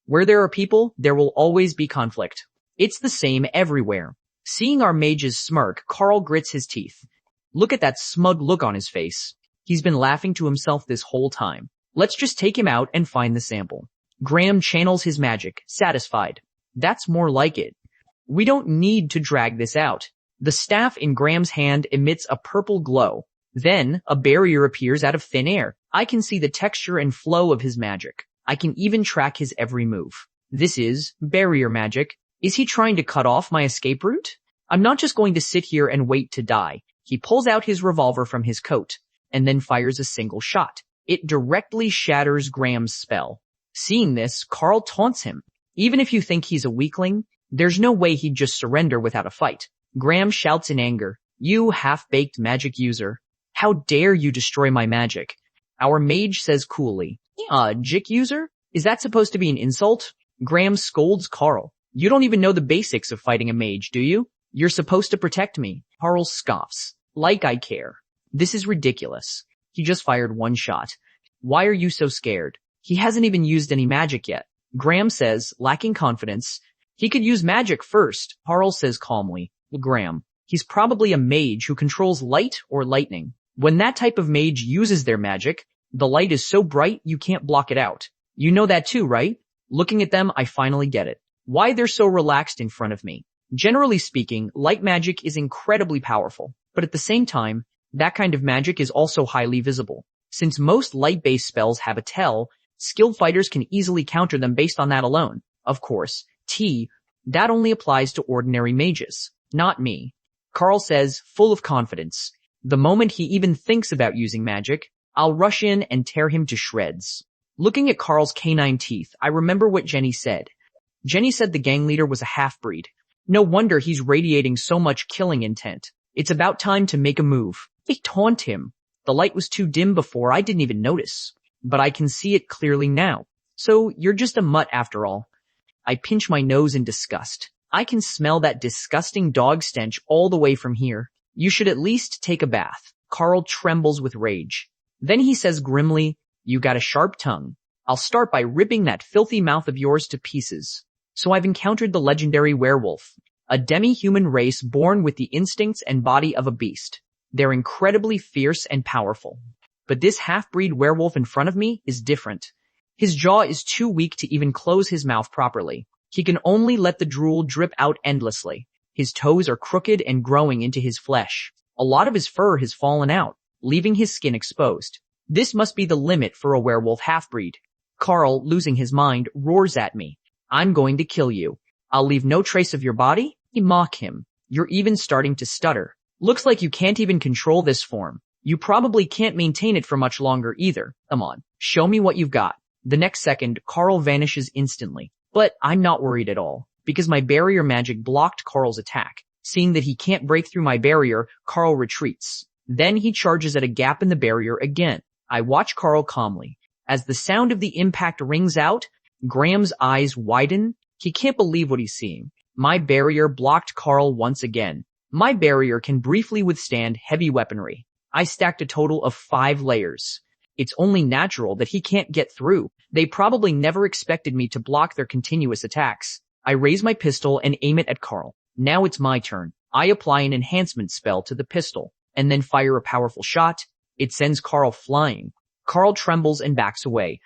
Where there are people, there will always be conflict. It's the same everywhere. Seeing our mage's smirk, Carl grits his teeth. Look at that smug look on his face. He's been laughing to himself this whole time. Let's just take him out and find the sample. Graham channels his magic, satisfied. That's more like it. We don't need to drag this out. The staff in Graham's hand emits a purple glow. Then, a barrier appears out of thin air. I can see the texture and flow of his magic. I can even track his every move. This is barrier magic. Is he trying to cut off my escape route? I'm not just going to sit here and wait to die. He pulls out his revolver from his coat, and then fires a single shot. It directly shatters Graham's spell. Seeing this, Carl taunts him. Even if you think he's a weakling, there's no way he'd just surrender without a fight. Graham shouts in anger, "You half-baked magic user. How dare you destroy my magic?" Our mage says coolly, "Jick user? Is that supposed to be an insult?" Graham scolds Carl. "You don't even know the basics of fighting a mage, do you? You're supposed to protect me." Carl scoffs. Like I care. This is ridiculous. He just fired one shot. Why are you so scared? He hasn't even used any magic yet. Graham says, lacking confidence, he could use magic first. Carl says calmly, Graham, he's probably a mage who controls light or lightning. When that type of mage uses their magic, the light is so bright you can't block it out. You know that too, right? Looking at them, I finally get it. Why they're so relaxed in front of me. Generally speaking, light magic is incredibly powerful, but at the same time, that kind of magic is also highly visible. Since most light-based spells have a tell, skilled fighters can easily counter them based on that alone. Of course, that only applies to ordinary mages, not me. Carl says, full of confidence. The moment he even thinks about using magic, I'll rush in and tear him to shreds. Looking at Carl's canine teeth, I remember what Jenny said. Jenny said the gang leader was a half-breed. No wonder he's radiating so much killing intent. It's about time to make a move. They taunt him. The light was too dim before, I didn't even notice. But I can see it clearly now. So you're just a mutt after all. I pinch my nose in disgust. I can smell that disgusting dog stench all the way from here. You should at least take a bath. Carl trembles with rage. Then he says grimly, you got a sharp tongue. I'll start by ripping that filthy mouth of yours to pieces. So I've encountered the legendary werewolf, a demi-human race born with the instincts and body of a beast. They're incredibly fierce and powerful. But this half-breed werewolf in front of me is different. His jaw is too weak to even close his mouth properly. He can only let the drool drip out endlessly. His toes are crooked and growing into his flesh. A lot of his fur has fallen out, leaving his skin exposed. This must be the limit for a werewolf half-breed. Carl, losing his mind, roars at me. I'm going to kill you. I'll leave no trace of your body? I mock him. You're even starting to stutter. Looks like you can't even control this form. You probably can't maintain it for much longer either. Come on, show me what you've got. The next second, Carl vanishes instantly. But I'm not worried at all, because my barrier magic blocked Carl's attack. Seeing that he can't break through my barrier, Carl retreats. Then he charges at a gap in the barrier again. I watch Carl calmly. As the sound of the impact rings out, Graham's eyes widen. He can't believe what he's seeing. My barrier blocked Carl once again. My barrier can briefly withstand heavy weaponry. I stacked a total of 5 layers. It's only natural that he can't get through. They probably never expected me to block their continuous attacks. I raise my pistol and aim it at Carl. Now it's my turn. I apply an enhancement spell to the pistol, and then fire a powerful shot. It sends Carl flying. Carl trembles and backs away.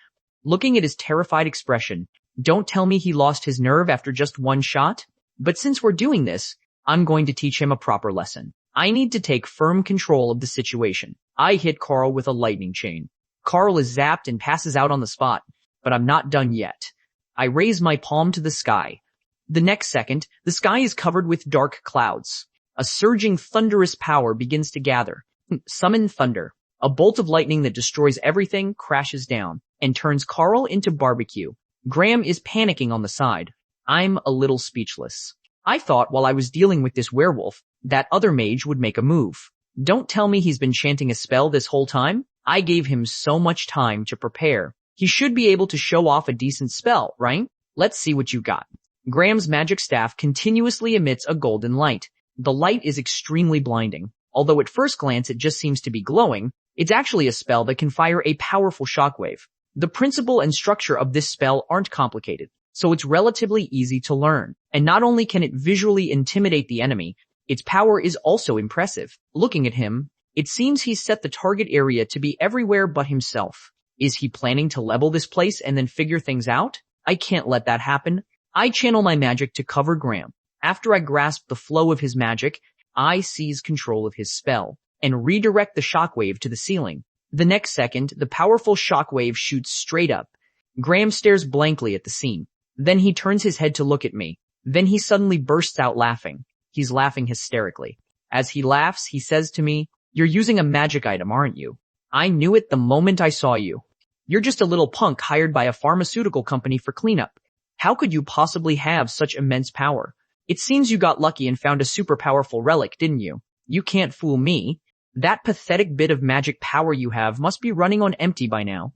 Looking at his terrified expression, don't tell me he lost his nerve after just one shot? But since we're doing this, I'm going to teach him a proper lesson. I need to take firm control of the situation. I hit Carl with a lightning chain. Carl is zapped and passes out on the spot, but I'm not done yet. I raise my palm to the sky. The next second, the sky is covered with dark clouds. A surging thunderous power begins to gather. Summon thunder. A bolt of lightning that destroys everything crashes down and turns Carl into barbecue. Graham is panicking on the side. I'm a little speechless. I thought while I was dealing with this werewolf, that other mage would make a move. Don't tell me he's been chanting a spell this whole time? I gave him so much time to prepare. He should be able to show off a decent spell, right? Let's see what you got. Graham's magic staff continuously emits a golden light. The light is extremely blinding. Although at first glance it just seems to be glowing, it's actually a spell that can fire a powerful shockwave. The principle and structure of this spell aren't complicated, so it's relatively easy to learn. And not only can it visually intimidate the enemy, its power is also impressive. Looking at him, it seems he's set the target area to be everywhere but himself. Is he planning to level this place and then figure things out? I can't let that happen. I channel my magic to cover Graham. After I grasp the flow of his magic, I seize control of his spell and redirect the shockwave to the ceiling. The next second, the powerful shockwave shoots straight up. Graham stares blankly at the scene. Then he turns his head to look at me. Then he suddenly bursts out laughing. He's laughing hysterically. As he laughs, he says to me, "You're using a magic item, aren't you? I knew it the moment I saw you. You're just a little punk hired by a pharmaceutical company for cleanup. How could you possibly have such immense power? It seems you got lucky and found a super powerful relic, didn't you? You can't fool me. That pathetic bit of magic power you have must be running on empty by now.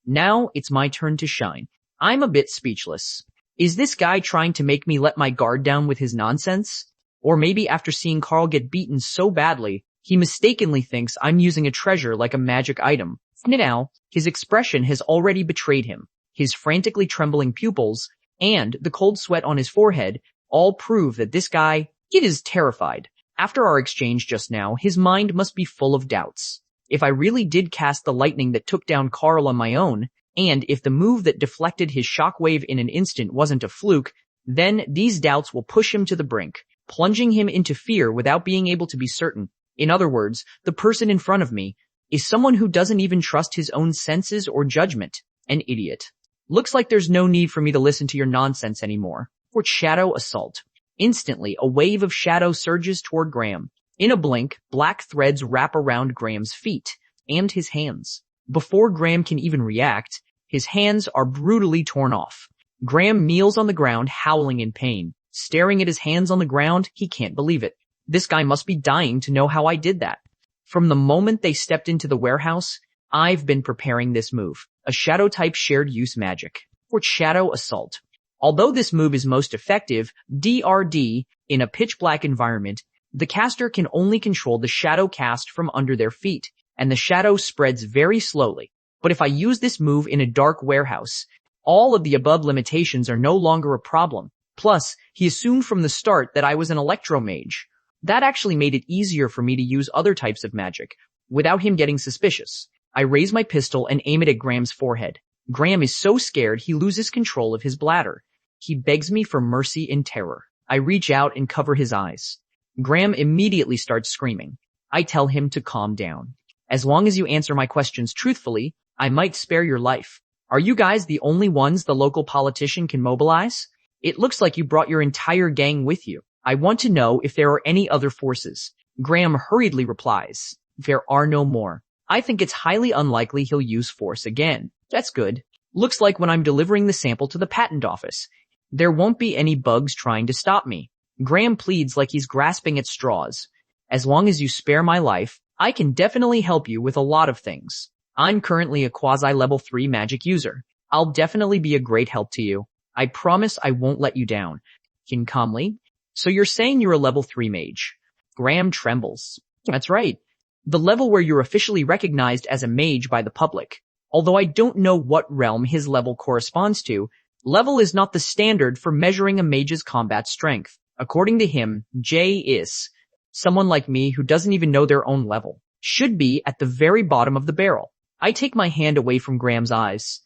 Now it's my turn to shine." I'm a bit speechless. Is this guy trying to make me let my guard down with his nonsense? Or maybe after seeing Carl get beaten so badly, he mistakenly thinks I'm using a treasure like a magic item. Now, his expression has already betrayed him. His frantically trembling pupils and the cold sweat on his forehead all prove that this guy, is terrified. After our exchange just now, his mind must be full of doubts. If I really did cast the lightning that took down Carl on my own, and if the move that deflected his shockwave in an instant wasn't a fluke, then these doubts will push him to the brink, plunging him into fear without being able to be certain. In other words, the person in front of me is someone who doesn't even trust his own senses or judgment. An idiot. Looks like there's no need for me to listen to your nonsense anymore. For shadow assault. Instantly, a wave of shadow surges toward Graham. In a blink, black threads wrap around Graham's feet and his hands. Before Graham can even react, his hands are brutally torn off. Graham kneels on the ground, howling in pain. Staring at his hands on the ground, he can't believe it. This guy must be dying to know how I did that. From the moment they stepped into the warehouse, I've been preparing this move. A shadow-type shared-use magic. For shadow assault. Although this move is most effective, DRD, in a pitch-black environment, the caster can only control the shadow cast from under their feet, and the shadow spreads very slowly. But if I use this move in a dark warehouse, all of the above limitations are no longer a problem. Plus, he assumed from the start that I was an electro-mage. That actually made it easier for me to use other types of magic, without him getting suspicious. I raise my pistol and aim it at Graham's forehead. Graham is so scared he loses control of his bladder. He begs me for mercy in terror. I reach out and cover his eyes. Graham immediately starts screaming. I tell him to calm down. As long as you answer my questions truthfully, I might spare your life. Are you guys the only ones the local politician can mobilize? It looks like you brought your entire gang with you. I want to know if there are any other forces. Graham hurriedly replies, "There are no more." I think it's highly unlikely he'll use force again. That's good. Looks like when I'm delivering the sample to the patent office, there won't be any bugs trying to stop me. Graham pleads like he's grasping at straws. As long as you spare my life, I can definitely help you with a lot of things. I'm currently a quasi-level 3 magic user. I'll definitely be a great help to you. I promise I won't let you down. Kin calmly. So you're saying you're a level 3 mage? Graham trembles. That's right. The level where you're officially recognized as a mage by the public. Although I don't know what realm his level corresponds to, level is not the standard for measuring a mage's combat strength. According to him, J is someone like me who doesn't even know their own level. Should be at the very bottom of the barrel. I take my hand away from Graham's eyes.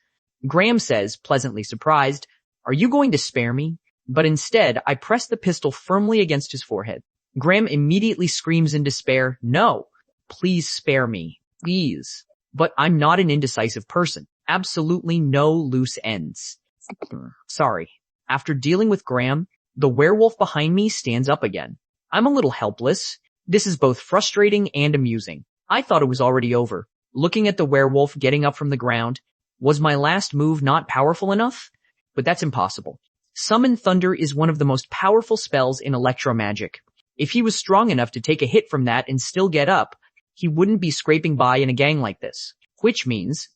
Graham says, pleasantly surprised, "Are you going to spare me?" But instead, I press the pistol firmly against his forehead. Graham immediately screams in despair, "No, please spare me, please." But I'm not an indecisive person. Absolutely no loose ends. Sorry. After dealing with Graham, the werewolf behind me stands up again. I'm a little helpless. This is both frustrating and amusing. I thought it was already over. Looking at the werewolf getting up from the ground, was my last move not powerful enough? But that's impossible. Summon Thunder is one of the most powerful spells in electromagic. If he was strong enough to take a hit from that and still get up, he wouldn't be scraping by in a gang like this. Which means,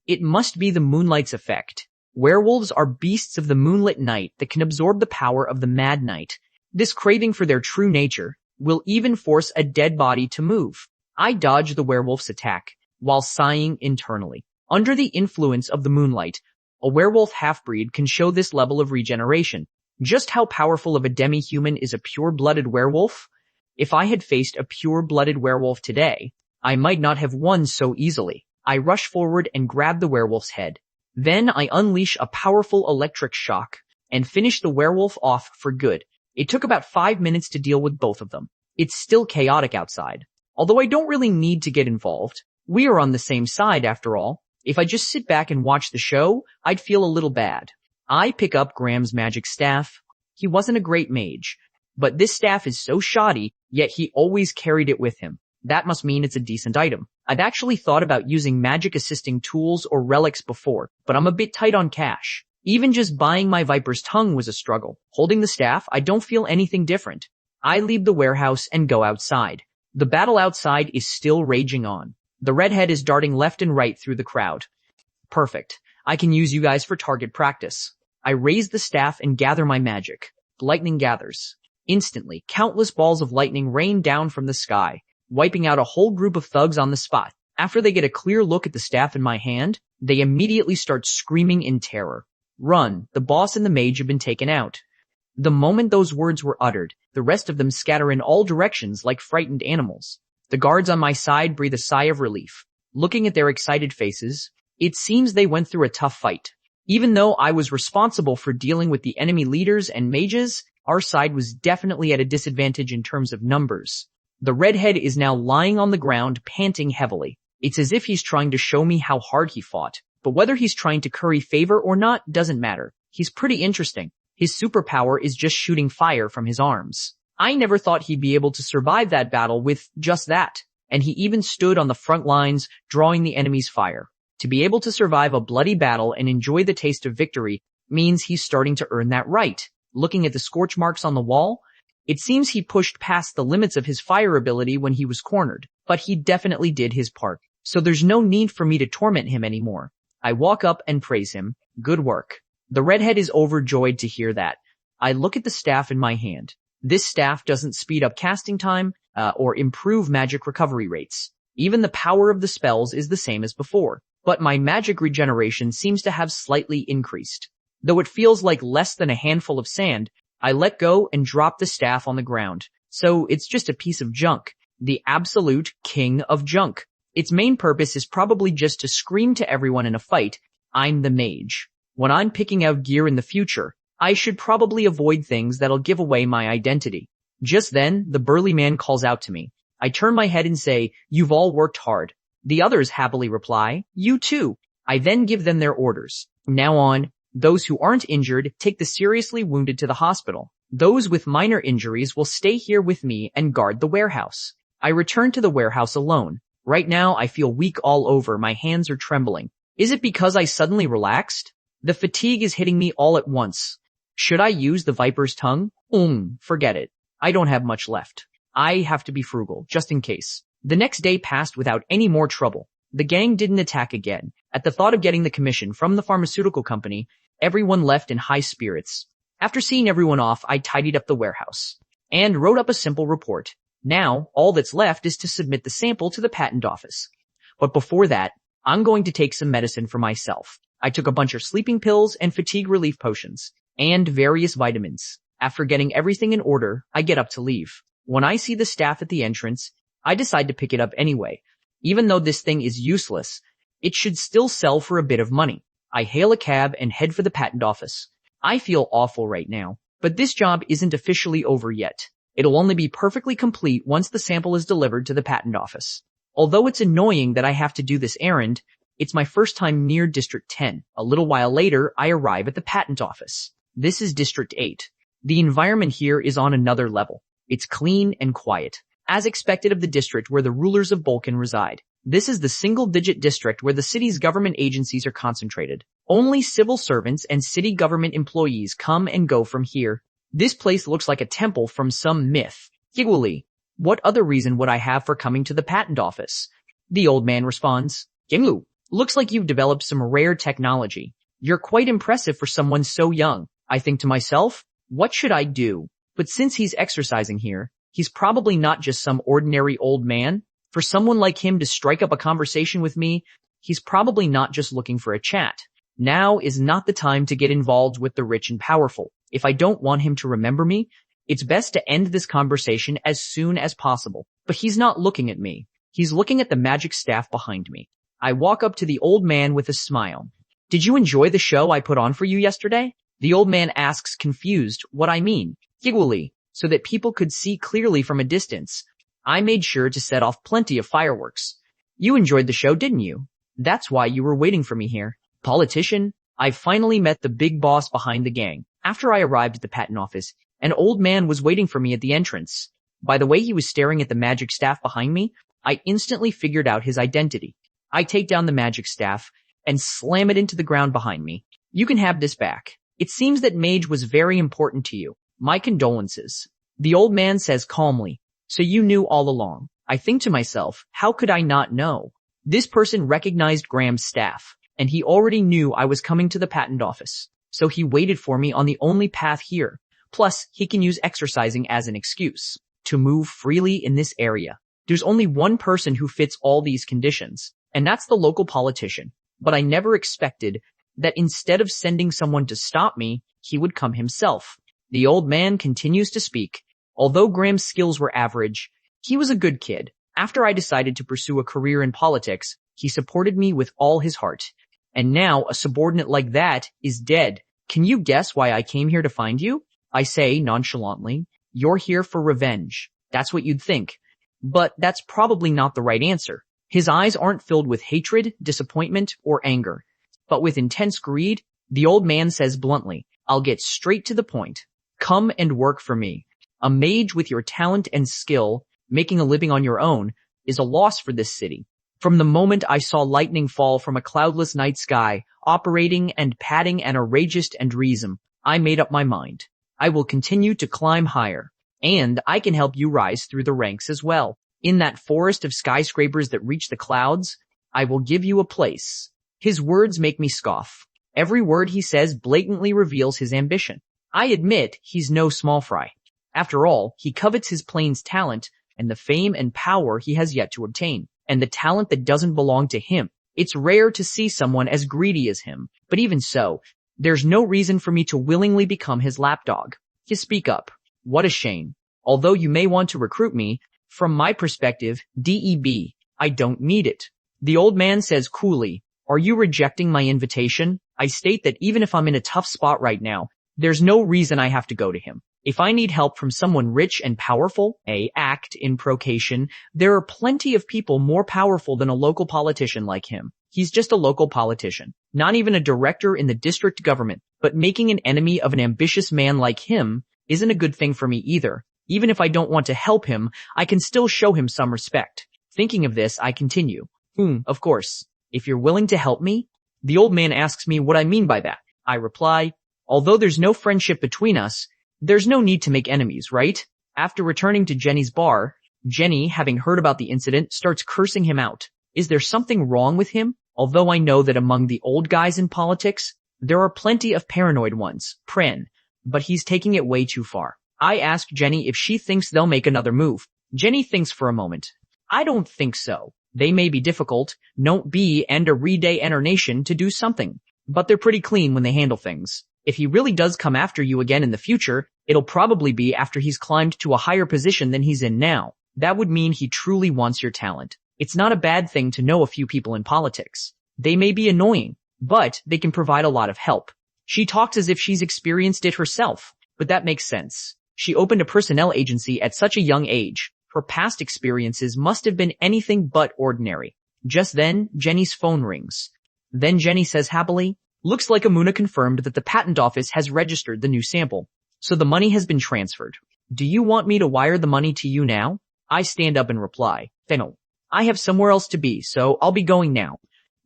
it must be the moonlight's effect. Werewolves are beasts of the moonlit night that can absorb the power of the mad night. This craving for their true nature will even force a dead body to move. I dodge the werewolf's attack, while sighing internally. Under the influence of the moonlight, a werewolf half-breed can show this level of regeneration. Just how powerful of a demi-human is a pure-blooded werewolf? If I had faced a pure-blooded werewolf today, I might not have won so easily. I rush forward and grab the werewolf's head. Then I unleash a powerful electric shock and finish the werewolf off for good. It took about 5 minutes to deal with both of them. It's still chaotic outside. Although I don't really need to get involved. We are on the same side after all. If I just sit back and watch the show, I'd feel a little bad. I pick up Graham's magic staff. He wasn't a great mage, but this staff is so shoddy, yet he always carried it with him. That must mean it's a decent item. I've actually thought about using magic assisting tools or relics before, but I'm a bit tight on cash. Even just buying my Viper's Tongue was a struggle. Holding the staff, I don't feel anything different. I leave the warehouse and go outside. The battle outside is still raging on. The redhead is darting left and right through the crowd. Perfect. I can use you guys for target practice. I raise the staff and gather my magic. Lightning gathers. Instantly, countless balls of lightning rain down from the sky, wiping out a whole group of thugs on the spot. After they get a clear look at the staff in my hand, they immediately start screaming in terror. Run, the boss and the mage have been taken out. The moment those words were uttered, the rest of them scatter in all directions like frightened animals. The guards on my side breathe a sigh of relief. Looking at their excited faces, it seems they went through a tough fight. Even though I was responsible for dealing with the enemy leaders and mages, our side was definitely at a disadvantage in terms of numbers. The redhead is now lying on the ground, panting heavily. It's as if he's trying to show me how hard he fought. But whether he's trying to curry favor or not doesn't matter. He's pretty interesting. His superpower is just shooting fire from his arms. I never thought he'd be able to survive that battle with just that. And he even stood on the front lines, drawing the enemy's fire. To be able to survive a bloody battle and enjoy the taste of victory means he's starting to earn that right. Looking at the scorch marks on the wall, it seems he pushed past the limits of his fire ability when he was cornered, but he definitely did his part. So there's no need for me to torment him anymore. I walk up and praise him. Good work. The redhead is overjoyed to hear that. I look at the staff in my hand. This staff doesn't speed up casting time or improve magic recovery rates. Even the power of the spells is the same as before, but my magic regeneration seems to have slightly increased. Though it feels like less than a handful of sand, I let go and drop the staff on the ground. So it's just a piece of junk. The absolute king of junk. Its main purpose is probably just to scream to everyone in a fight, I'm the mage. When I'm picking out gear in the future, I should probably avoid things that'll give away my identity. Just then, the burly man calls out to me. I turn my head and say, you've all worked hard. The others happily reply, you too. I then give them their orders. Now on, those who aren't injured take the seriously wounded to the hospital. Those with minor injuries will stay here with me and guard the warehouse. I return to the warehouse alone. Right now, I feel weak all over. My hands are trembling. Is it because I suddenly relaxed? The fatigue is hitting me all at once. Should I use the Viper's Tongue? Forget it. I don't have much left. I have to be frugal, just in case. The next day passed without any more trouble. The gang didn't attack again. At the thought of getting the commission from the pharmaceutical company, everyone left in high spirits. After seeing everyone off, I tidied up the warehouse and wrote up a simple report. Now, all that's left is to submit the sample to the patent office. But before that, I'm going to take some medicine for myself. I took a bunch of sleeping pills and fatigue relief potions, and various vitamins. After getting everything in order, I get up to leave. When I see the staff at the entrance, I decide to pick it up anyway. Even though this thing is useless, it should still sell for a bit of money. I hail a cab and head for the patent office. I feel awful right now, but this job isn't officially over yet. It'll only be perfectly complete once the sample is delivered to the patent office. Although it's annoying that I have to do this errand, it's my first time near District 10. A little while later, I arrive at the patent office. This is District 8. The environment here is on another level. It's clean and quiet, as expected of the district where the rulers of Balkan reside. This is the single-digit district where the city's government agencies are concentrated. Only civil servants and city government employees come and go from here. This place looks like a temple from some myth. Giggly, what other reason would I have for coming to the patent office? The old man responds. Ginglu, looks like you've developed some rare technology. You're quite impressive for someone so young. I think to myself, what should I do? But since he's exercising here, he's probably not just some ordinary old man. For someone like him to strike up a conversation with me, he's probably not just looking for a chat. Now is not the time to get involved with the rich and powerful. If I don't want him to remember me, it's best to end this conversation as soon as possible. But he's not looking at me. He's looking at the magic staff behind me. I walk up to the old man with a smile. Did you enjoy the show I put on for you yesterday? The old man asks, confused, what I mean. Giggly, so that people could see clearly from a distance. I made sure to set off plenty of fireworks. You enjoyed the show, didn't you? That's why you were waiting for me here. Politician, I finally met the big boss behind the gang. After I arrived at the patent office, an old man was waiting for me at the entrance. By the way he was staring at the magic staff behind me, I instantly figured out his identity. I take down the magic staff and slam it into the ground behind me. You can have this back. It seems that Mage was very important to you. My condolences. The old man says calmly. So you knew all along. I think to myself, how could I not know? This person recognized Graham's staff, and he already knew I was coming to the patent office. So he waited for me on the only path here. Plus, he can use exercising as an excuse to move freely in this area. There's only one person who fits all these conditions, and that's the local politician. But I never expected that instead of sending someone to stop me, he would come himself. The old man continues to speak. Although Graham's skills were average, he was a good kid. After I decided to pursue a career in politics, he supported me with all his heart. And now a subordinate like that is dead. Can you guess why I came here to find you? I say nonchalantly, you're here for revenge. That's what you'd think. But that's probably not the right answer. His eyes aren't filled with hatred, disappointment, or anger, but with intense greed. The old man says bluntly, I'll get straight to the point. Come and work for me. A mage with your talent and skill, making a living on your own, is a loss for this city. From the moment I saw lightning fall from a cloudless night sky, operating and padding an outrageous and reason, I made up my mind. I will continue to climb higher, and I can help you rise through the ranks as well. In that forest of skyscrapers that reach the clouds, I will give you a place. His words make me scoff. Every word he says blatantly reveals his ambition. I admit he's no small fry. After all, he covets his plane's talent and the fame and power he has yet to obtain, and the talent that doesn't belong to him. It's rare to see someone as greedy as him, but even so, there's no reason for me to willingly become his lapdog. You speak up. What a shame. Although you may want to recruit me, from my perspective, DEB, I don't need it. The old man says coolly, are you rejecting my invitation? I state that even if I'm in a tough spot right now, there's no reason I have to go to him. If I need help from someone rich and powerful, act in procation, there are plenty of people more powerful than a local politician like him. He's just a local politician, not even a director in the district government, but making an enemy of an ambitious man like him isn't a good thing for me either. Even if I don't want to help him, I can still show him some respect. Thinking of this, I continue. Of course. If you're willing to help me? The old man asks me what I mean by that. I reply, although there's no friendship between us, there's no need to make enemies, right? After returning to Jenny's bar, Jenny, having heard about the incident, starts cursing him out. Is there something wrong with him? Although I know that among the old guys in politics, there are plenty of paranoid ones, but he's taking it way too far. I ask Jenny if she thinks they'll make another move. Jenny thinks for a moment. I don't think so. They may be difficult, don't be and a re-day enter nation to do something, but they're pretty clean when they handle things. If he really does come after you again in the future, it'll probably be after he's climbed to a higher position than he's in now. That would mean he truly wants your talent. It's not a bad thing to know a few people in politics. They may be annoying, but they can provide a lot of help. She talks as if she's experienced it herself, but that makes sense. She opened a personnel agency at such a young age. Her past experiences must have been anything but ordinary. Just then, Jenny's phone rings. Then Jenny says happily, looks like Amuna confirmed that the patent office has registered the new sample, so the money has been transferred. Do you want me to wire the money to you now? I stand up and reply, no. I have somewhere else to be, so I'll be going now.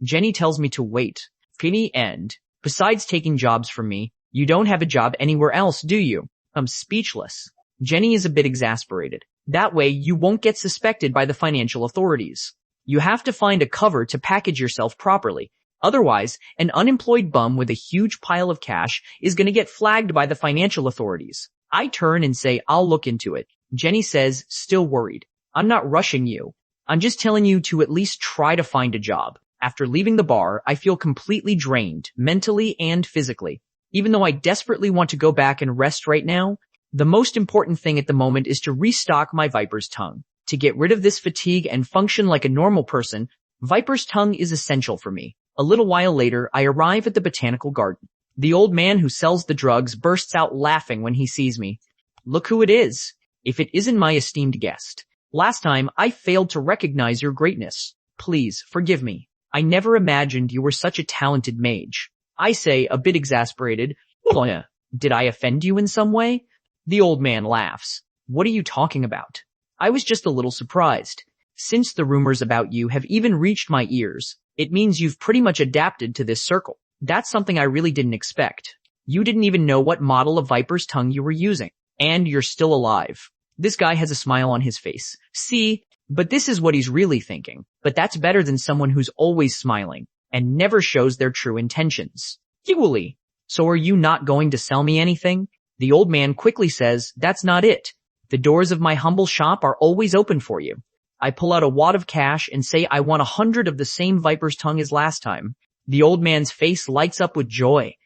Jenny tells me to wait. Finny and, besides taking jobs from me, you don't have a job anywhere else, do you? I'm speechless. Jenny is a bit exasperated. That way, you won't get suspected by the financial authorities. You have to find a cover to package yourself properly. Otherwise, an unemployed bum with a huge pile of cash is going to get flagged by the financial authorities. I turn and say I'll look into it. Jenny says, still worried. I'm not rushing you. I'm just telling you to at least try to find a job. After leaving the bar, I feel completely drained, mentally and physically. Even though I desperately want to go back and rest right now, the most important thing at the moment is to restock my Viper's Tongue. To get rid of this fatigue and function like a normal person, Viper's Tongue is essential for me. A little while later, I arrive at the botanical garden. The old man who sells the drugs bursts out laughing when he sees me. Look who it is. If it isn't my esteemed guest. Last time, I failed to recognize your greatness. Please, forgive me. I never imagined you were such a talented mage. I say, a bit exasperated, did I offend you in some way? The old man laughs. What are you talking about? I was just a little surprised. Since the rumors about you have even reached my ears, it means you've pretty much adapted to this circle. That's something I really didn't expect. You didn't even know what model of Viper's Tongue you were using. And you're still alive. This guy has a smile on his face. See, but this is what he's really thinking. But that's better than someone who's always smiling and never shows their true intentions. Equally. So are you not going to sell me anything? The old man quickly says, that's not it. The doors of my humble shop are always open for you. I pull out a wad of cash and say I want 100 of the same Viper's Tongue as last time. The old man's face lights up with joy.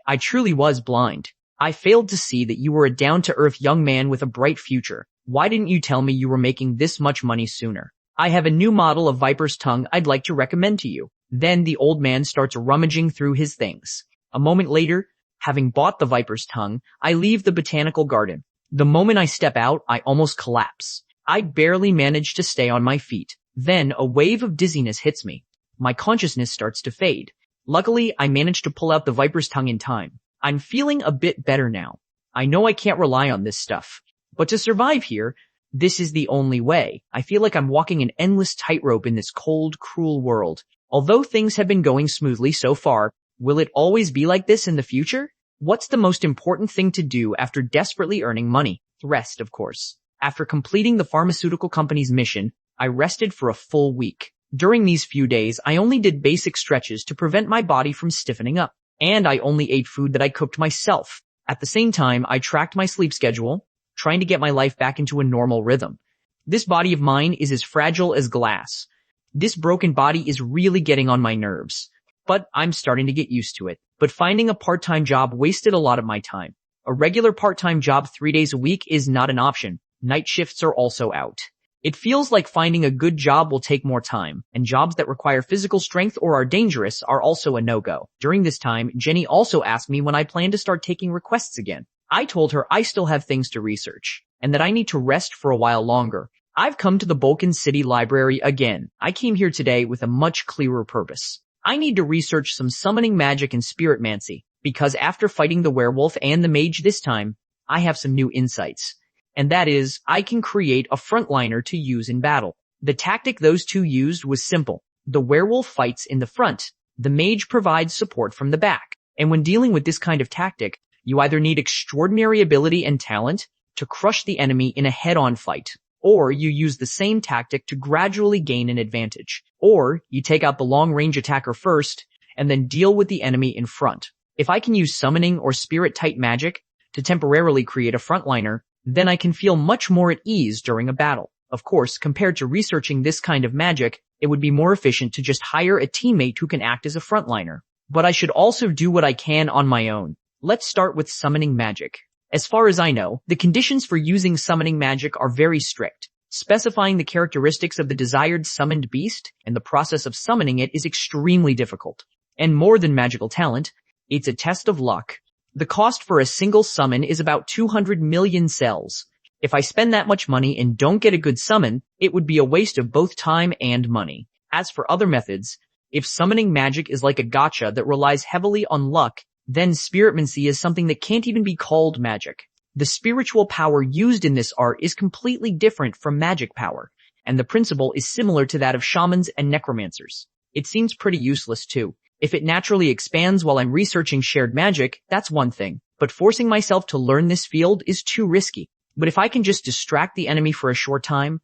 I truly was blind. I failed to see that you were a down-to-earth young man with a bright future. Why didn't you tell me you were making this much money sooner? I have a new model of Viper's Tongue I'd like to recommend to you. Then the old man starts rummaging through his things. A moment later, having bought the Viper's Tongue, I leave the botanical garden. The moment I step out, I almost collapse. I barely manage to stay on my feet. Then a wave of dizziness hits me. My consciousness starts to fade. Luckily, I managed to pull out the Viper's Tongue in time. I'm feeling a bit better now. I know I can't rely on this stuff. But to survive here, this is the only way. I feel like I'm walking an endless tightrope in this cold, cruel world. Although things have been going smoothly so far, will it always be like this in the future? What's the most important thing to do after desperately earning money? Rest, of course. After completing the pharmaceutical company's mission, I rested for a full week. During these few days, I only did basic stretches to prevent my body from stiffening up. And I only ate food that I cooked myself. At the same time, I tracked my sleep schedule, trying to get my life back into a normal rhythm. This body of mine is as fragile as glass. This broken body is really getting on my nerves. But I'm starting to get used to it. But finding a part-time job wasted a lot of my time. A regular part-time job 3 days a week is not an option. Night shifts are also out. It feels like finding a good job will take more time, and jobs that require physical strength or are dangerous are also a no-go. During this time, Jenny also asked me when I plan to start taking requests again. I told her I still have things to research, and that I need to rest for a while longer. I've come to the Balkan City Library again. I came here today with a much clearer purpose. I need to research some summoning magic and spiritmancy, because after fighting the werewolf and the mage this time, I have some new insights. And that is, I can create a frontliner to use in battle. The tactic those two used was simple. The werewolf fights in the front. The mage provides support from the back. And when dealing with this kind of tactic, you either need extraordinary ability and talent to crush the enemy in a head-on fight, or you use the same tactic to gradually gain an advantage, or you take out the long-range attacker first and then deal with the enemy in front. If I can use summoning or spirit-type magic to temporarily create a frontliner, then I can feel much more at ease during a battle. Of course, compared to researching this kind of magic, it would be more efficient to just hire a teammate who can act as a frontliner. But I should also do what I can on my own. Let's start with summoning magic. As far as I know, the conditions for using summoning magic are very strict. Specifying the characteristics of the desired summoned beast and the process of summoning it is extremely difficult. And more than magical talent, it's a test of luck. The cost for a single summon is about 200 million cells. If I spend that much money and don't get a good summon, it would be a waste of both time and money. As for other methods, if summoning magic is like a gacha that relies heavily on luck, then spiritmancy is something that can't even be called magic. The spiritual power used in this art is completely different from magic power, and the principle is similar to that of shamans and necromancers. It seems pretty useless too. If it naturally expands while I'm researching shared magic, that's one thing, but forcing myself to learn this field is too risky. But if I can just distract the enemy for a short time,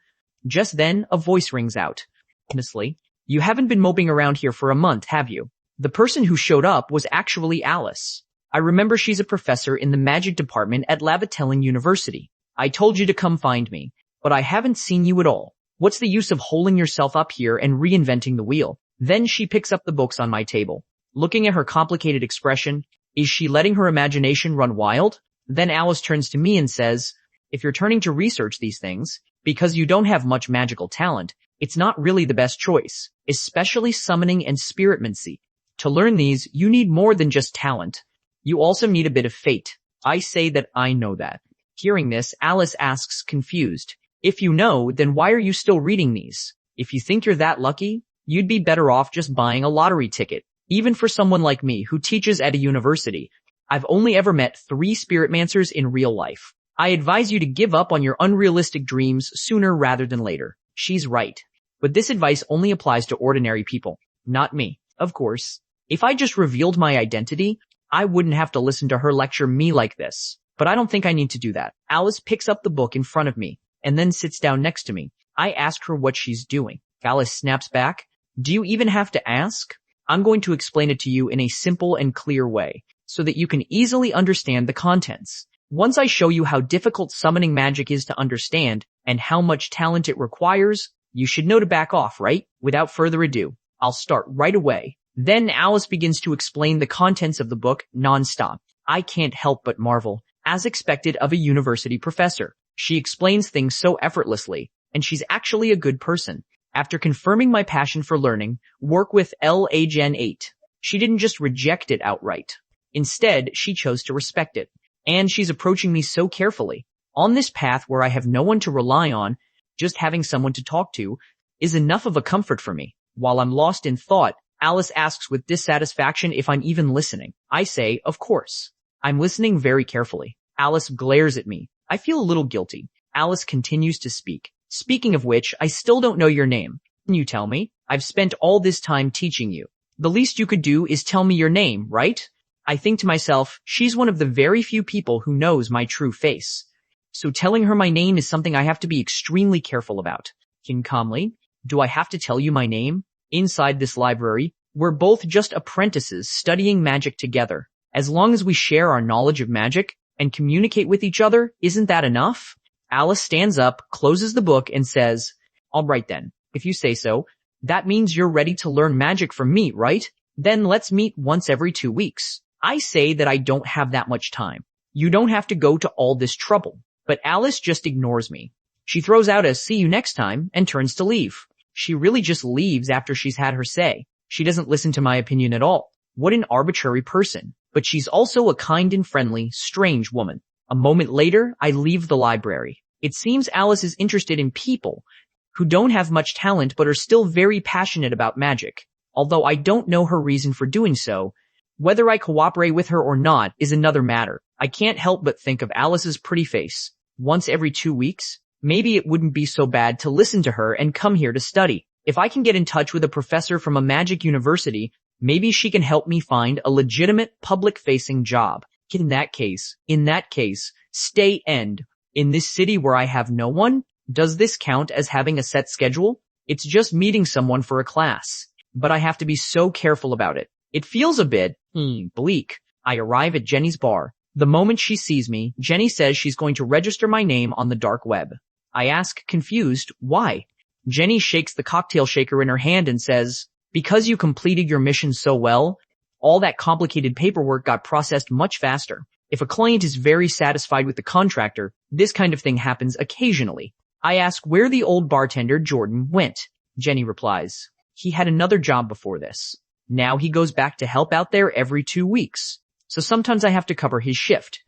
just then a voice rings out. Honestly, you haven't been moping around here for a month, have you? The person who showed up was actually Alice. I remember she's a professor in the magic department at Lavatelling University. I told you to come find me, but I haven't seen you at all. What's the use of holding yourself up here and reinventing the wheel? Then she picks up the books on my table. Looking at her complicated expression, is she letting her imagination run wild? Then Alice turns to me and says, if you're turning to research these things, because you don't have much magical talent, it's not really the best choice, especially summoning and spiritmancy. To learn these, you need more than just talent. You also need a bit of fate. I say that I know that. Hearing this, Alice asks, confused, if you know, then why are you still reading these? If you think you're that lucky, you'd be better off just buying a lottery ticket. Even for someone like me who teaches at a university, I've only ever met 3 spiritmancers in real life. I advise you to give up on your unrealistic dreams sooner rather than later. She's right. But this advice only applies to ordinary people, not me. Of course, if I just revealed my identity, I wouldn't have to listen to her lecture me like this. But I don't think I need to do that. Alice picks up the book in front of me and then sits down next to me. I ask her what she's doing. Alice snaps back. Do you even have to ask? I'm going to explain it to you in a simple and clear way so that you can easily understand the contents. Once I show you how difficult summoning magic is to understand and how much talent it requires, you should know to back off, right? Without further ado, I'll start right away. Then Alice begins to explain the contents of the book non-stop. I can't help but marvel, as expected of a university professor. She explains things so effortlessly, and she's actually a good person. After confirming my passion for learning, work with Gen 8. She didn't just reject it outright. Instead, she chose to respect it. And she's approaching me so carefully. On this path where I have no one to rely on, just having someone to talk to is enough of a comfort for me. While I'm lost in thought, Alice asks with dissatisfaction if I'm even listening. I say, of course. I'm listening very carefully. Alice glares at me. I feel a little guilty. Alice continues to speak. Speaking of which, I still don't know your name. Can you tell me? I've spent all this time teaching you. The least you could do is tell me your name, right? I think to myself, she's one of the very few people who knows my true face. So telling her my name is something I have to be extremely careful about. Calmly, do I have to tell you my name? Inside this library, we're both just apprentices studying magic together. As long as we share our knowledge of magic and communicate with each other, isn't that enough? Alice stands up, closes the book, and says, all right then, if you say so, that means you're ready to learn magic from me, right? Then let's meet once every 2 weeks. I say that I don't have that much time. You don't have to go to all this trouble. But Alice just ignores me. She throws out a see you next time and turns to leave. She really just leaves after she's had her say. She doesn't listen to my opinion at all. What an arbitrary person. But she's also a kind and friendly, strange woman. A moment later, I leave the library. It seems Alice is interested in people who don't have much talent but are still very passionate about magic. Although I don't know her reason for doing so, whether I cooperate with her or not is another matter. I can't help but think of Alice's pretty face. Once every 2 weeks, maybe it wouldn't be so bad to listen to her and come here to study. If I can get in touch with a professor from a magic university, maybe she can help me find a legitimate public-facing job. In that case, stay end. In this city where I have no one, does this count as having a set schedule? It's just meeting someone for a class. But I have to be so careful about it. It feels a bit, bleak. I arrive at Jenny's bar. The moment she sees me, Jenny says she's going to register my name on the dark web. I ask, confused, why? Jenny shakes the cocktail shaker in her hand and says, because you completed your mission so well, all that complicated paperwork got processed much faster. If a client is very satisfied with the contractor, this kind of thing happens occasionally. I ask where the old bartender Jordan went. Jenny replies, he had another job before this. Now he goes back to help out there every 2 weeks. So sometimes I have to cover his shift.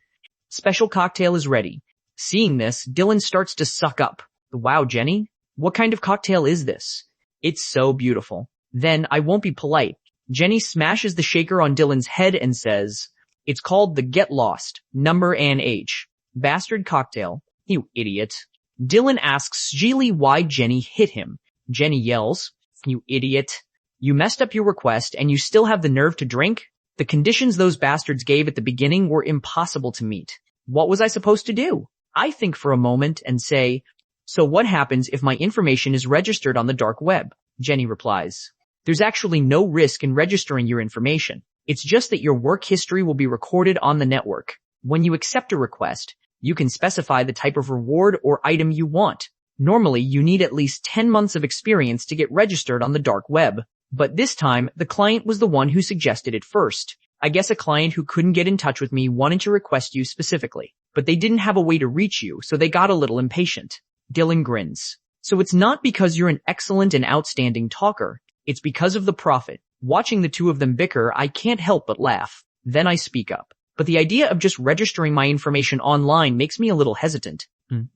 Special cocktail is ready. Seeing this, Dylan starts to suck up. Wow, Jenny, what kind of cocktail is this? It's so beautiful. Then I won't be polite. Jenny smashes the shaker on Dylan's head and says, it's called the Get Lost, number and age. Bastard cocktail. You idiot. Dylan asks Geely why Jenny hit him. Jenny yells, you idiot. You messed up your request and you still have the nerve to drink? The conditions those bastards gave at the beginning were impossible to meet. What was I supposed to do? I think for a moment and say, so what happens if my information is registered on the dark web? Jenny replies, there's actually no risk in registering your information. It's just that your work history will be recorded on the network. When you accept a request, you can specify the type of reward or item you want. Normally, you need at least 10 months of experience to get registered on the dark web. But this time, the client was the one who suggested it first. I guess a client who couldn't get in touch with me wanted to request you specifically, but they didn't have a way to reach you, so they got a little impatient. Dylan grins. So it's not because you're an excellent and outstanding talker. It's because of the profit. Watching the two of them bicker, I can't help but laugh. Then I speak up. But the idea of just registering my information online makes me a little hesitant.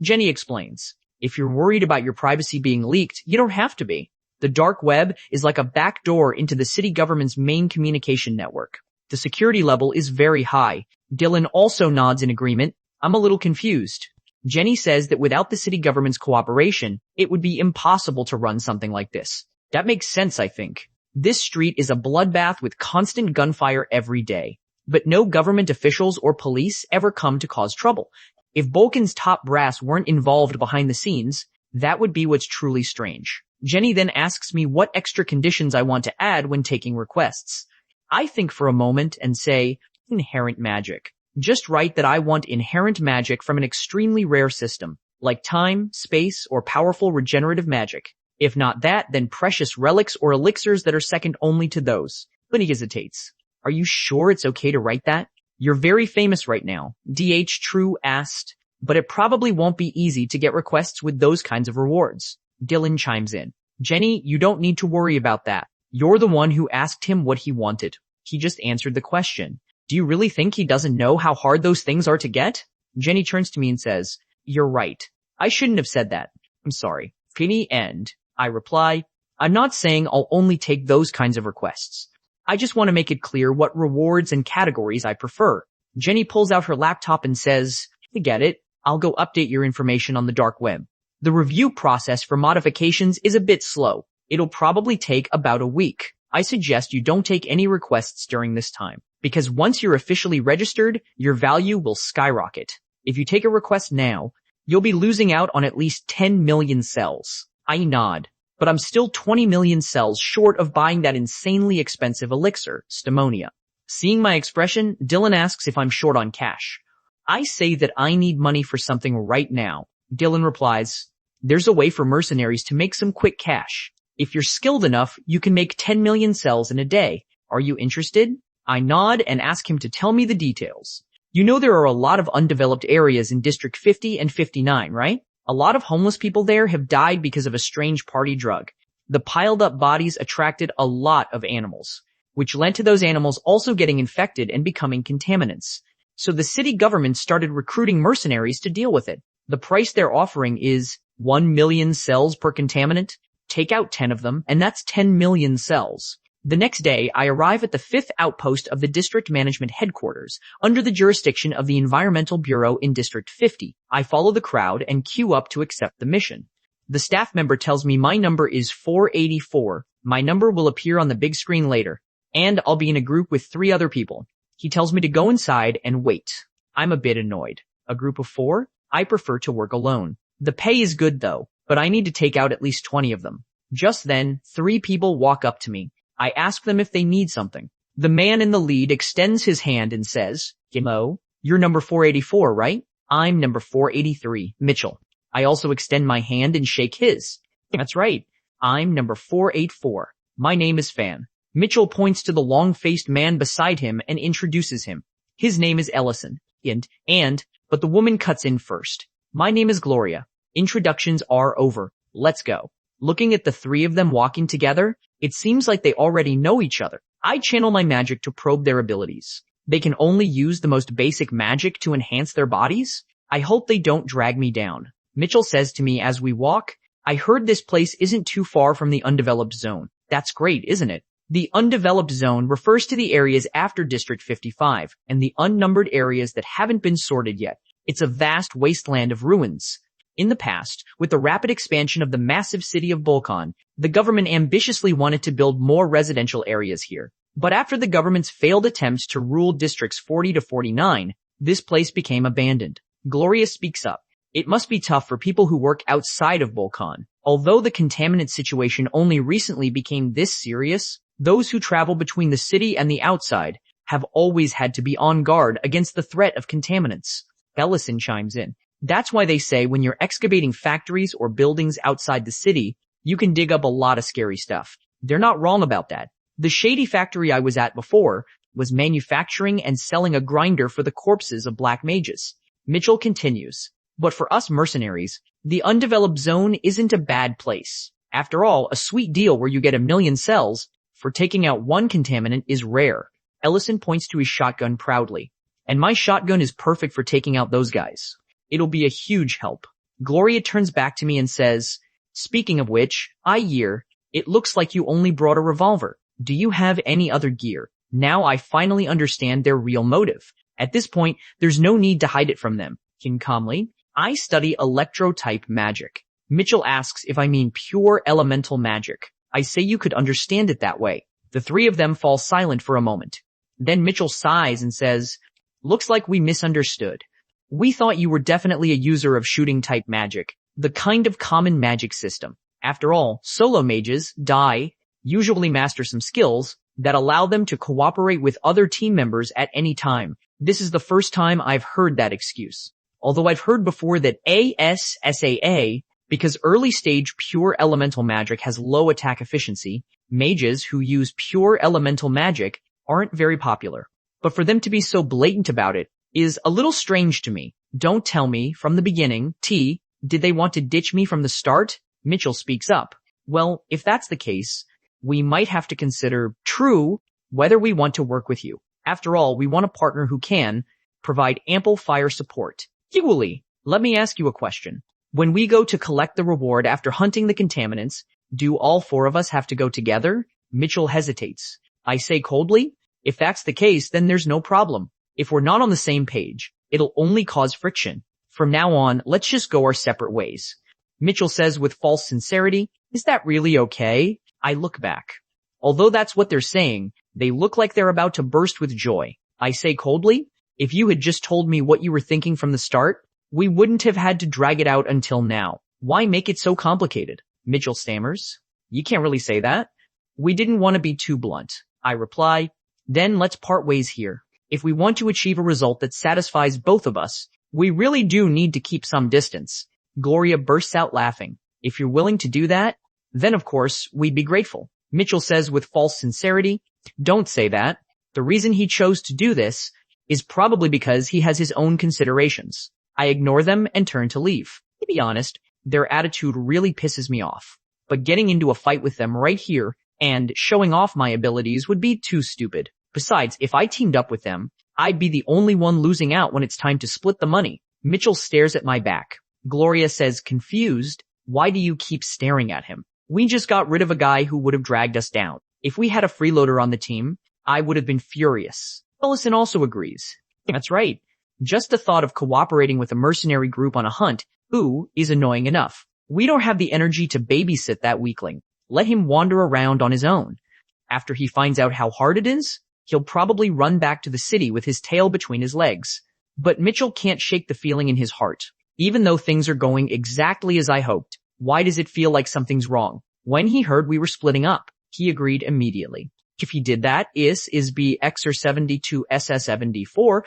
Jenny explains. If you're worried about your privacy being leaked, you don't have to be. The dark web is like a back door into the city government's main communication network. The security level is very high. Dylan also nods in agreement. I'm a little confused. Jenny says that without the city government's cooperation, it would be impossible to run something like this. That makes sense, I think. This street is a bloodbath with constant gunfire every day. But no government officials or police ever come to cause trouble. If Balkan's top brass weren't involved behind the scenes, that would be what's truly strange. Jenny then asks me what extra conditions I want to add when taking requests. I think for a moment and say, inherent magic. Just write that I want inherent magic from an extremely rare system, like time, space, or powerful regenerative magic. If not that, then precious relics or elixirs that are second only to those. But he hesitates. Are you sure it's okay to write that? You're very famous right now, DH True asked, but it probably won't be easy to get requests with those kinds of rewards. Dylan chimes in. Jenny, you don't need to worry about that. You're the one who asked him what he wanted. He just answered the question. Do you really think he doesn't know how hard those things are to get? Jenny turns to me and says, you're right. I shouldn't have said that. I'm sorry. Finny end. I reply, I'm not saying I'll only take those kinds of requests. I just want to make it clear what rewards and categories I prefer. Jenny pulls out her laptop and says, forget it. I'll go update your information on the dark web. The review process for modifications is a bit slow. It'll probably take about a week. I suggest you don't take any requests during this time, because once you're officially registered, your value will skyrocket. If you take a request now, you'll be losing out on at least 10 million cells. I nod, but I'm still 20 million cells short of buying that insanely expensive elixir, Stamonia. Seeing my expression, Dylan asks if I'm short on cash. I say that I need money for something right now. Dylan replies, there's a way for mercenaries to make some quick cash. If you're skilled enough, you can make 10 million cells in a day. Are you interested? I nod and ask him to tell me the details. You know there are a lot of undeveloped areas in District 50 and 59, right? A lot of homeless people there have died because of a strange party drug. The piled up bodies attracted a lot of animals, which led to those animals also getting infected and becoming contaminants. So the city government started recruiting mercenaries to deal with it. The price they're offering is 1 million cells per contaminant. Take out 10 of them, and that's 10 million cells. The next day, I arrive at the 5th outpost of the district management headquarters, under the jurisdiction of the Environmental Bureau in District 50. I follow the crowd and queue up to accept the mission. The staff member tells me my number is 484. My number will appear on the big screen later, and I'll be in a group with 3 other people. He tells me to go inside and wait. I'm a bit annoyed. A group of 4? I prefer to work alone. The pay is good though, but I need to take out at least 20 of them. Just then, 3 people walk up to me. I ask them if they need something. The man in the lead extends his hand and says, Hello, you're number 484, right? I'm number 483, Mitchell. I also extend my hand and shake his. That's right. I'm number 484. My name is Fan. Mitchell points to the long-faced man beside him and introduces him. His name is Ellison. But the woman cuts in first. My name is Gloria. Introductions are over. Let's go. Looking at the 3 of them walking together, it seems like they already know each other. I channel my magic to probe their abilities. They can only use the most basic magic to enhance their bodies? I hope they don't drag me down. Mitchell says to me as we walk, I heard this place isn't too far from the undeveloped zone. That's great, isn't it? The undeveloped zone refers to the areas after District 55 and the unnumbered areas that haven't been sorted yet. It's a vast wasteland of ruins. In the past, with the rapid expansion of the massive city of Volcan, the government ambitiously wanted to build more residential areas here. But after the government's failed attempts to rule districts 40 to 49, this place became abandoned. Gloria speaks up. It must be tough for people who work outside of Volcan. Although the contaminant situation only recently became this serious, those who travel between the city and the outside have always had to be on guard against the threat of contaminants. Ellison chimes in. That's why they say when you're excavating factories or buildings outside the city, you can dig up a lot of scary stuff. They're not wrong about that. The shady factory I was at before was manufacturing and selling a grinder for the corpses of black mages. Mitchell continues. But for us mercenaries, the undeveloped zone isn't a bad place. After all, a sweet deal where you get 1,000,000 cells for taking out one contaminant is rare. Ellison points to his shotgun proudly. And my shotgun is perfect for taking out those guys. It'll be a huge help. Gloria turns back to me and says, speaking of which, it looks like you only brought a revolver. Do you have any other gear? Now I finally understand their real motive. At this point, there's no need to hide it from them. Calmly, I study electro-type magic. Mitchell asks if I mean pure elemental magic. I say you could understand it that way. The three of them fall silent for a moment. Then Mitchell sighs and says, looks like we misunderstood. We thought you were definitely a user of shooting-type magic, the kind of common magic system. After all, solo mages, usually master some skills that allow them to cooperate with other team members at any time. This is the first time I've heard that excuse. Although I've heard before that ASSAA, because early-stage pure elemental magic has low attack efficiency, mages who use pure elemental magic aren't very popular. But for them to be so blatant about it is a little strange to me. Don't tell me from the beginning, did they want to ditch me from the start? Mitchell speaks up. Well, if that's the case, we might have to consider, whether we want to work with you. After all, we want a partner who can provide ample fire support. Equally, let me ask you a question. When we go to collect the reward after hunting the contaminants, do all four of us have to go together? Mitchell hesitates. I say coldly, if that's the case, then there's no problem. If we're not on the same page, it'll only cause friction. From now on, let's just go our separate ways. Mitchell says with false sincerity, is that really okay? I look back. Although that's what they're saying, they look like they're about to burst with joy. I say coldly, if you had just told me what you were thinking from the start, we wouldn't have had to drag it out until now. Why make it so complicated? Mitchell stammers. You can't really say that. We didn't want to be too blunt. I reply, then let's part ways here. If we want to achieve a result that satisfies both of us, we really do need to keep some distance. Gloria bursts out laughing. If you're willing to do that, then of course, we'd be grateful. Mitchell says with false sincerity, don't say that. The reason he chose to do this is probably because he has his own considerations. I ignore them and turn to leave. To be honest, their attitude really pisses me off. But getting into a fight with them right here and showing off my abilities would be too stupid. Besides, if I teamed up with them, I'd be the only one losing out when it's time to split the money. Mitchell stares at my back. Gloria says, confused, why do you keep staring at him? We just got rid of a guy who would have dragged us down. If we had a freeloader on the team, I would have been furious. Ellison also agrees. That's right. Just the thought of cooperating with a mercenary group on a hunt, is annoying enough. We don't have the energy to babysit that weakling. Let him wander around on his own. After he finds out how hard it is, he'll probably run back to the city with his tail between his legs. But Mitchell can't shake the feeling in his heart. Even though things are going exactly as I hoped, why does it feel like something's wrong? When he heard we were splitting up, he agreed immediately. If he did that, is be Xer 72 SS74,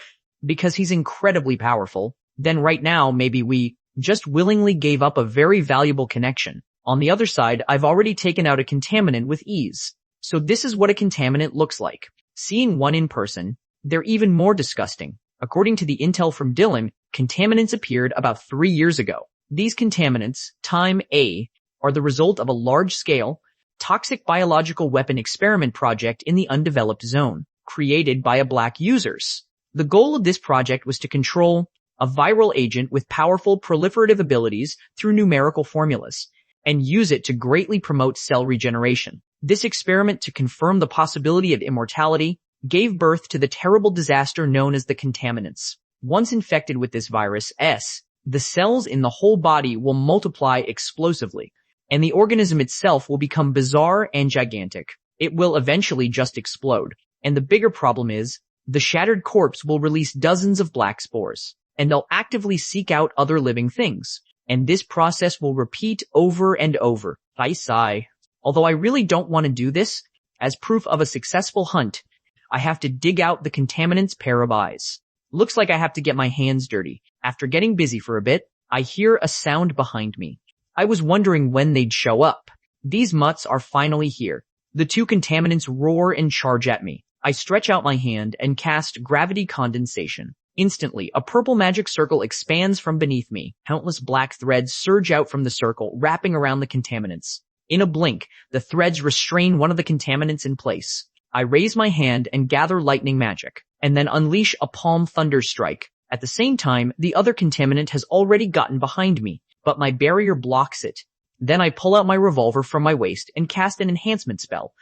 because he's incredibly powerful, then right now maybe we just willingly gave up a very valuable connection. On the other side, I've already taken out a contaminant with ease. So this is what a contaminant looks like. Seeing one in person, they're even more disgusting. According to the intel from Dylan, contaminants appeared about 3 years ago. These contaminants, time A, are the result of a large-scale, toxic biological weapon experiment project in the undeveloped zone, created by black users. The goal of this project was to control a viral agent with powerful proliferative abilities through numerical formulas, and use it to greatly promote cell regeneration. This experiment, to confirm the possibility of immortality, gave birth to the terrible disaster known as the contaminants. Once infected with this virus S, the cells in the whole body will multiply explosively, and the organism itself will become bizarre and gigantic. It will eventually just explode. And the bigger problem is, the shattered corpse will release dozens of black spores, and they'll actively seek out other living things. And this process will repeat over and over. I sigh. Although I really don't want to do this, as proof of a successful hunt, I have to dig out the contaminant's pair of eyes. Looks like I have to get my hands dirty. After getting busy for a bit, I hear a sound behind me. I was wondering when they'd show up. These mutts are finally here. The two contaminants roar and charge at me. I stretch out my hand and cast gravity condensation. Instantly, a purple magic circle expands from beneath me. Countless black threads surge out from the circle, wrapping around the contaminants. In a blink, the threads restrain one of the contaminants in place. I raise my hand and gather lightning magic, and then unleash a palm thunder strike. At the same time, the other contaminant has already gotten behind me, but my barrier blocks it. Then I pull out my revolver from my waist and cast an enhancement spell.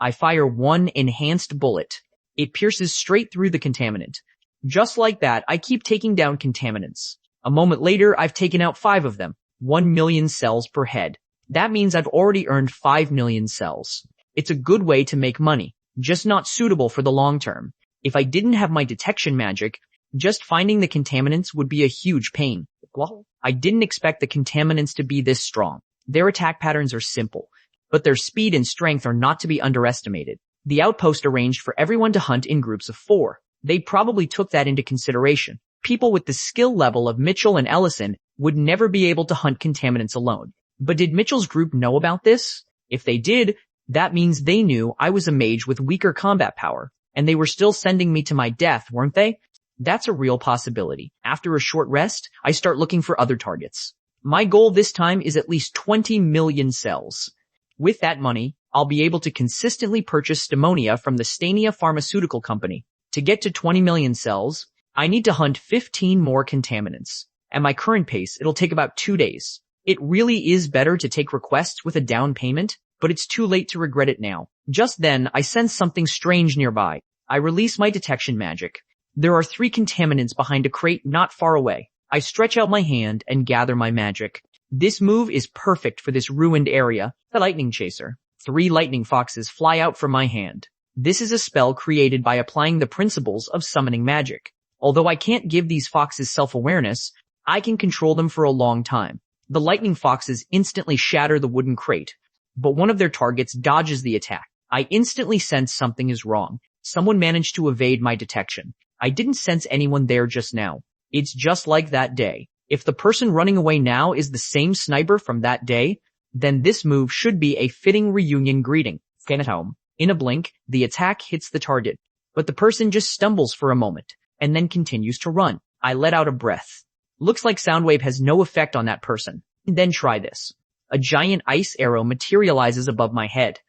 I fire one enhanced bullet. It pierces straight through the contaminant. Just like that, I keep taking down contaminants. A moment later, I've taken out 5 of them. 1 million cells per head. That means I've already earned 5 million cells. It's a good way to make money, just not suitable for the long term. If I didn't have my detection magic, just finding the contaminants would be a huge pain. Well, I didn't expect the contaminants to be this strong. Their attack patterns are simple, but their speed and strength are not to be underestimated. The outpost arranged for everyone to hunt in groups of 4. They probably took that into consideration. People with the skill level of Mitchell and Ellison would never be able to hunt contaminants alone. But did Mitchell's group know about this? If they did, that means they knew I was a mage with weaker combat power, and they were still sending me to my death, weren't they? That's a real possibility. After a short rest, I start looking for other targets. My goal this time is at least 20 million cells. With that money, I'll be able to consistently purchase Stimonia from the Stania Pharmaceutical Company. To get to 20 million cells, I need to hunt 15 more contaminants. At my current pace, it'll take about 2 days. It really is better to take requests with a down payment, but it's too late to regret it now. Just then, I sense something strange nearby. I release my detection magic. There are 3 contaminants behind a crate not far away. I stretch out my hand and gather my magic. This move is perfect for this ruined area. The lightning chaser. 3 lightning foxes fly out from my hand. This is a spell created by applying the principles of summoning magic. Although I can't give these foxes self-awareness, I can control them for a long time. The lightning foxes instantly shatter the wooden crate, but one of their targets dodges the attack. I instantly sense something is wrong. Someone managed to evade my detection. I didn't sense anyone there just now. It's just like that day. If the person running away now is the same sniper from that day, then this move should be a fitting reunion greeting. Get at home. In a blink, the attack hits the target, but the person just stumbles for a moment, and then continues to run. I let out a breath. Looks like Soundwave has no effect on that person. Then try this. A giant ice arrow materializes above my head.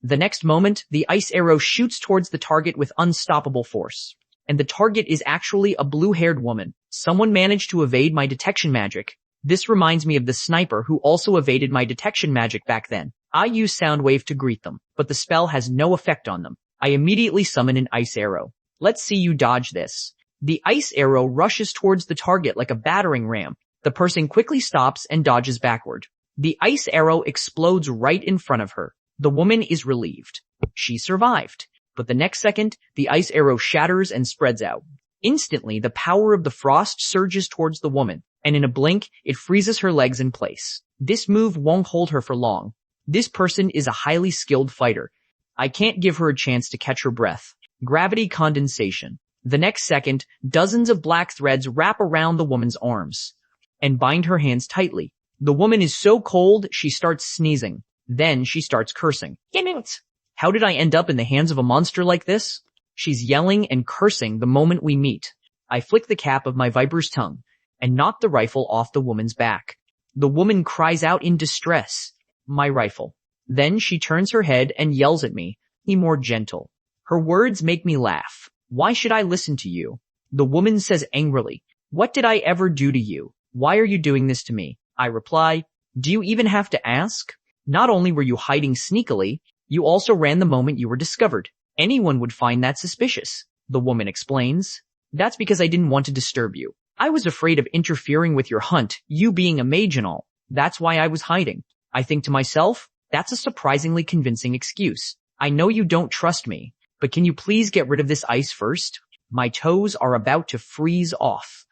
The next moment, the ice arrow shoots towards the target with unstoppable force. And the target is actually a blue-haired woman. Someone managed to evade my detection magic. This reminds me of the sniper who also evaded my detection magic back then. I use Soundwave to greet them, but the spell has no effect on them. I immediately summon an ice arrow. Let's see you dodge this. The ice arrow rushes towards the target like a battering ram. The person quickly stops and dodges backward. The ice arrow explodes right in front of her. The woman is relieved. She survived. But the next second, the ice arrow shatters and spreads out. Instantly, the power of the frost surges towards the woman, and in a blink, it freezes her legs in place. This move won't hold her for long. This person is a highly skilled fighter. I can't give her a chance to catch her breath. Gravity condensation. The next second, dozens of black threads wrap around the woman's arms and bind her hands tightly. The woman is so cold, she starts sneezing. Then she starts cursing. How did I end up in the hands of a monster like this? She's yelling and cursing the moment we meet. I flick the cap of my viper's tongue and knock the rifle off the woman's back. The woman cries out in distress. My rifle. Then she turns her head and yells at me. Be more gentle. Her words make me laugh. Why should I listen to you? The woman says angrily. What did I ever do to you? Why are you doing this to me? I reply, do you even have to ask? Not only were you hiding sneakily, you also ran the moment you were discovered. Anyone would find that suspicious. The woman explains. That's because I didn't want to disturb you. I was afraid of interfering with your hunt, you being a mage and all. That's why I was hiding. I think to myself, that's a surprisingly convincing excuse. I know you don't trust me, but can you please get rid of this ice first? My toes are about to freeze off.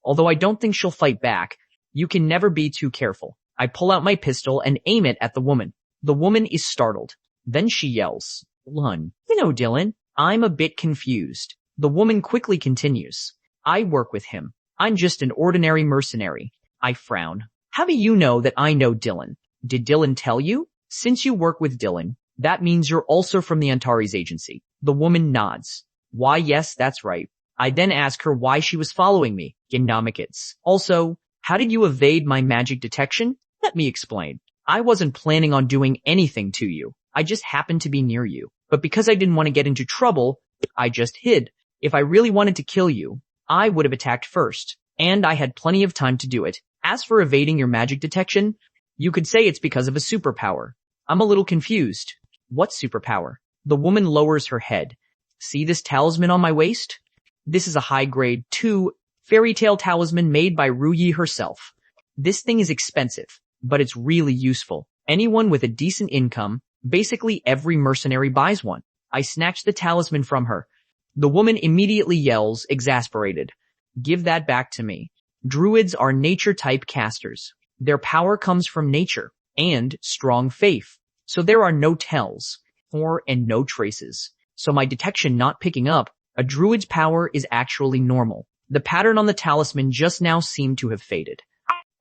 Although I don't think she'll fight back, you can never be too careful. I pull out my pistol and aim it at the woman. The woman is startled. Then she yells, Lun. You know, Dylan, I'm a bit confused. The woman quickly continues. I work with him. I'm just an ordinary mercenary. I frown. How do you know that I know Dylan? Did Dylan tell you? Since you work with Dylan, that means you're also from the Antares agency. The woman nods. Why, yes, that's right. I then ask her why she was following me. Anicaps. Also, how did you evade my magic detection? Let me explain. I wasn't planning on doing anything to you. I just happened to be near you. But because I didn't want to get into trouble, I just hid. If I really wanted to kill you, I would have attacked first. And I had plenty of time to do it. As for evading your magic detection, you could say it's because of a superpower. I'm a little confused. What superpower? The woman lowers her head. See this talisman on my waist? This is a high-grade 2 fairy tale talisman made by Ruyi herself. This thing is expensive, but it's really useful. Anyone with a decent income, basically every mercenary buys one. I snatch the talisman from her. The woman immediately yells, exasperated. Give that back to me. Druids are nature-type casters. Their power comes from nature and strong faith. So there are no tells, and no traces. So my detection not picking up, a druid's power is actually normal. The pattern on the talisman just now seemed to have faded.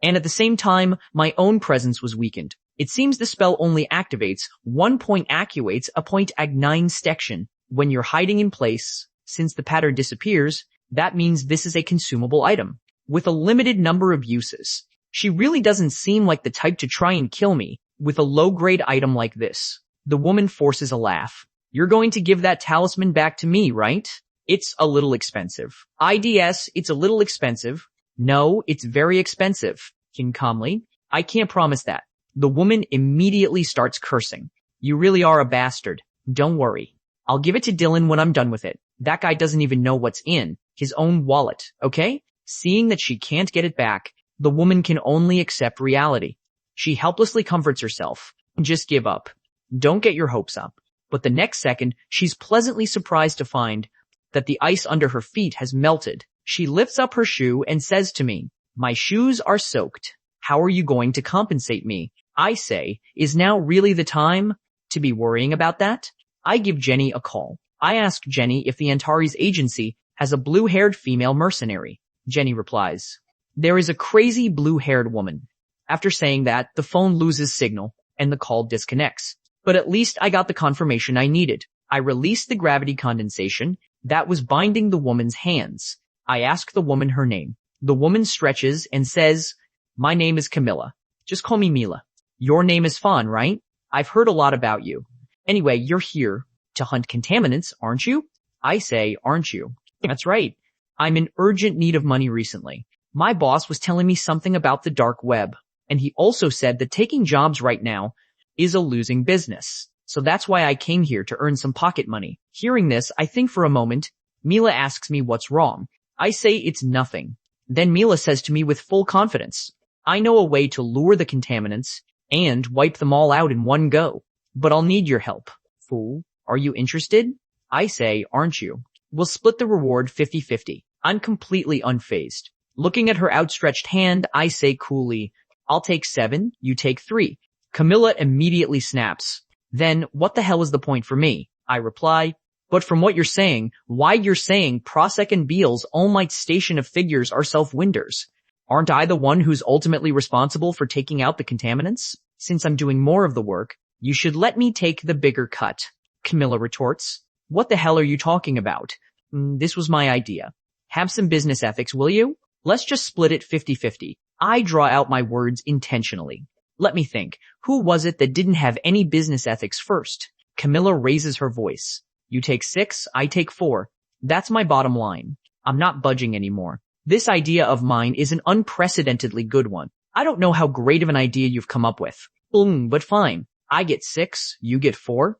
And at the same time, my own presence was weakened. It seems the spell only activates 1 point actuates a point ag9 stection. When you're hiding in place, since the pattern disappears, that means this is a consumable item, with a limited number of uses. She really doesn't seem like the type to try and kill me with a low-grade item like this. The woman forces a laugh. You're going to give that talisman back to me, right? It's a little expensive. IDS, it's a little expensive. No, it's very expensive. Kin calmly. I can't promise that. The woman immediately starts cursing. You really are a bastard. Don't worry. I'll give it to Dylan when I'm done with it. That guy doesn't even know what's in his own wallet, okay? Seeing that she can't get it back, the woman can only accept reality. She helplessly comforts herself. Just give up. Don't get your hopes up. But the next second, she's pleasantly surprised to find that the ice under her feet has melted. She lifts up her shoe and says to me, my shoes are soaked. How are you going to compensate me? I say, is now really the time to be worrying about that? I give Jenny a call. I ask Jenny if the Antares agency has a blue-haired female mercenary. Jenny replies, there is a crazy blue-haired woman. After saying that, the phone loses signal and the call disconnects. But at least I got the confirmation I needed. I released the gravity condensation that was binding the woman's hands. I ask the woman her name. The woman stretches and says, my name is Camilla. Just call me Mila. Your name is Fawn, right? I've heard a lot about you. Anyway, you're here to hunt contaminants, aren't you? I say, aren't you? That's right. I'm in urgent need of money recently. My boss was telling me something about the dark web, and he also said that taking jobs right now is a losing business. So that's why I came here to earn some pocket money. Hearing this, I think for a moment. Mila asks me what's wrong. I say it's nothing. Then Mila says to me with full confidence, I know a way to lure the contaminants and wipe them all out in one go. But I'll need your help. Fool, are you interested? I say, aren't you? We'll split the reward 50-50. I'm completely unfazed. Looking at her outstretched hand, I say coolly, I'll take 7, you take 3. Camilla immediately snaps. Then, what the hell is the point for me? I reply, but from what you're saying, why you're saying Prosek and Beale's All Might station of figures are self-winders. Aren't I the one who's ultimately responsible for taking out the contaminants? Since I'm doing more of the work, you should let me take the bigger cut. Camilla retorts, what the hell are you talking about? This was my idea. Have some business ethics, will you? Let's just split it 50-50. I draw out my words intentionally. Let me think. Who was it that didn't have any business ethics first? Camilla raises her voice. You take 6, I take 4. That's my bottom line. I'm not budging anymore. This idea of mine is an unprecedentedly good one. I don't know how great of an idea you've come up with. But fine. I get 6, you get 4.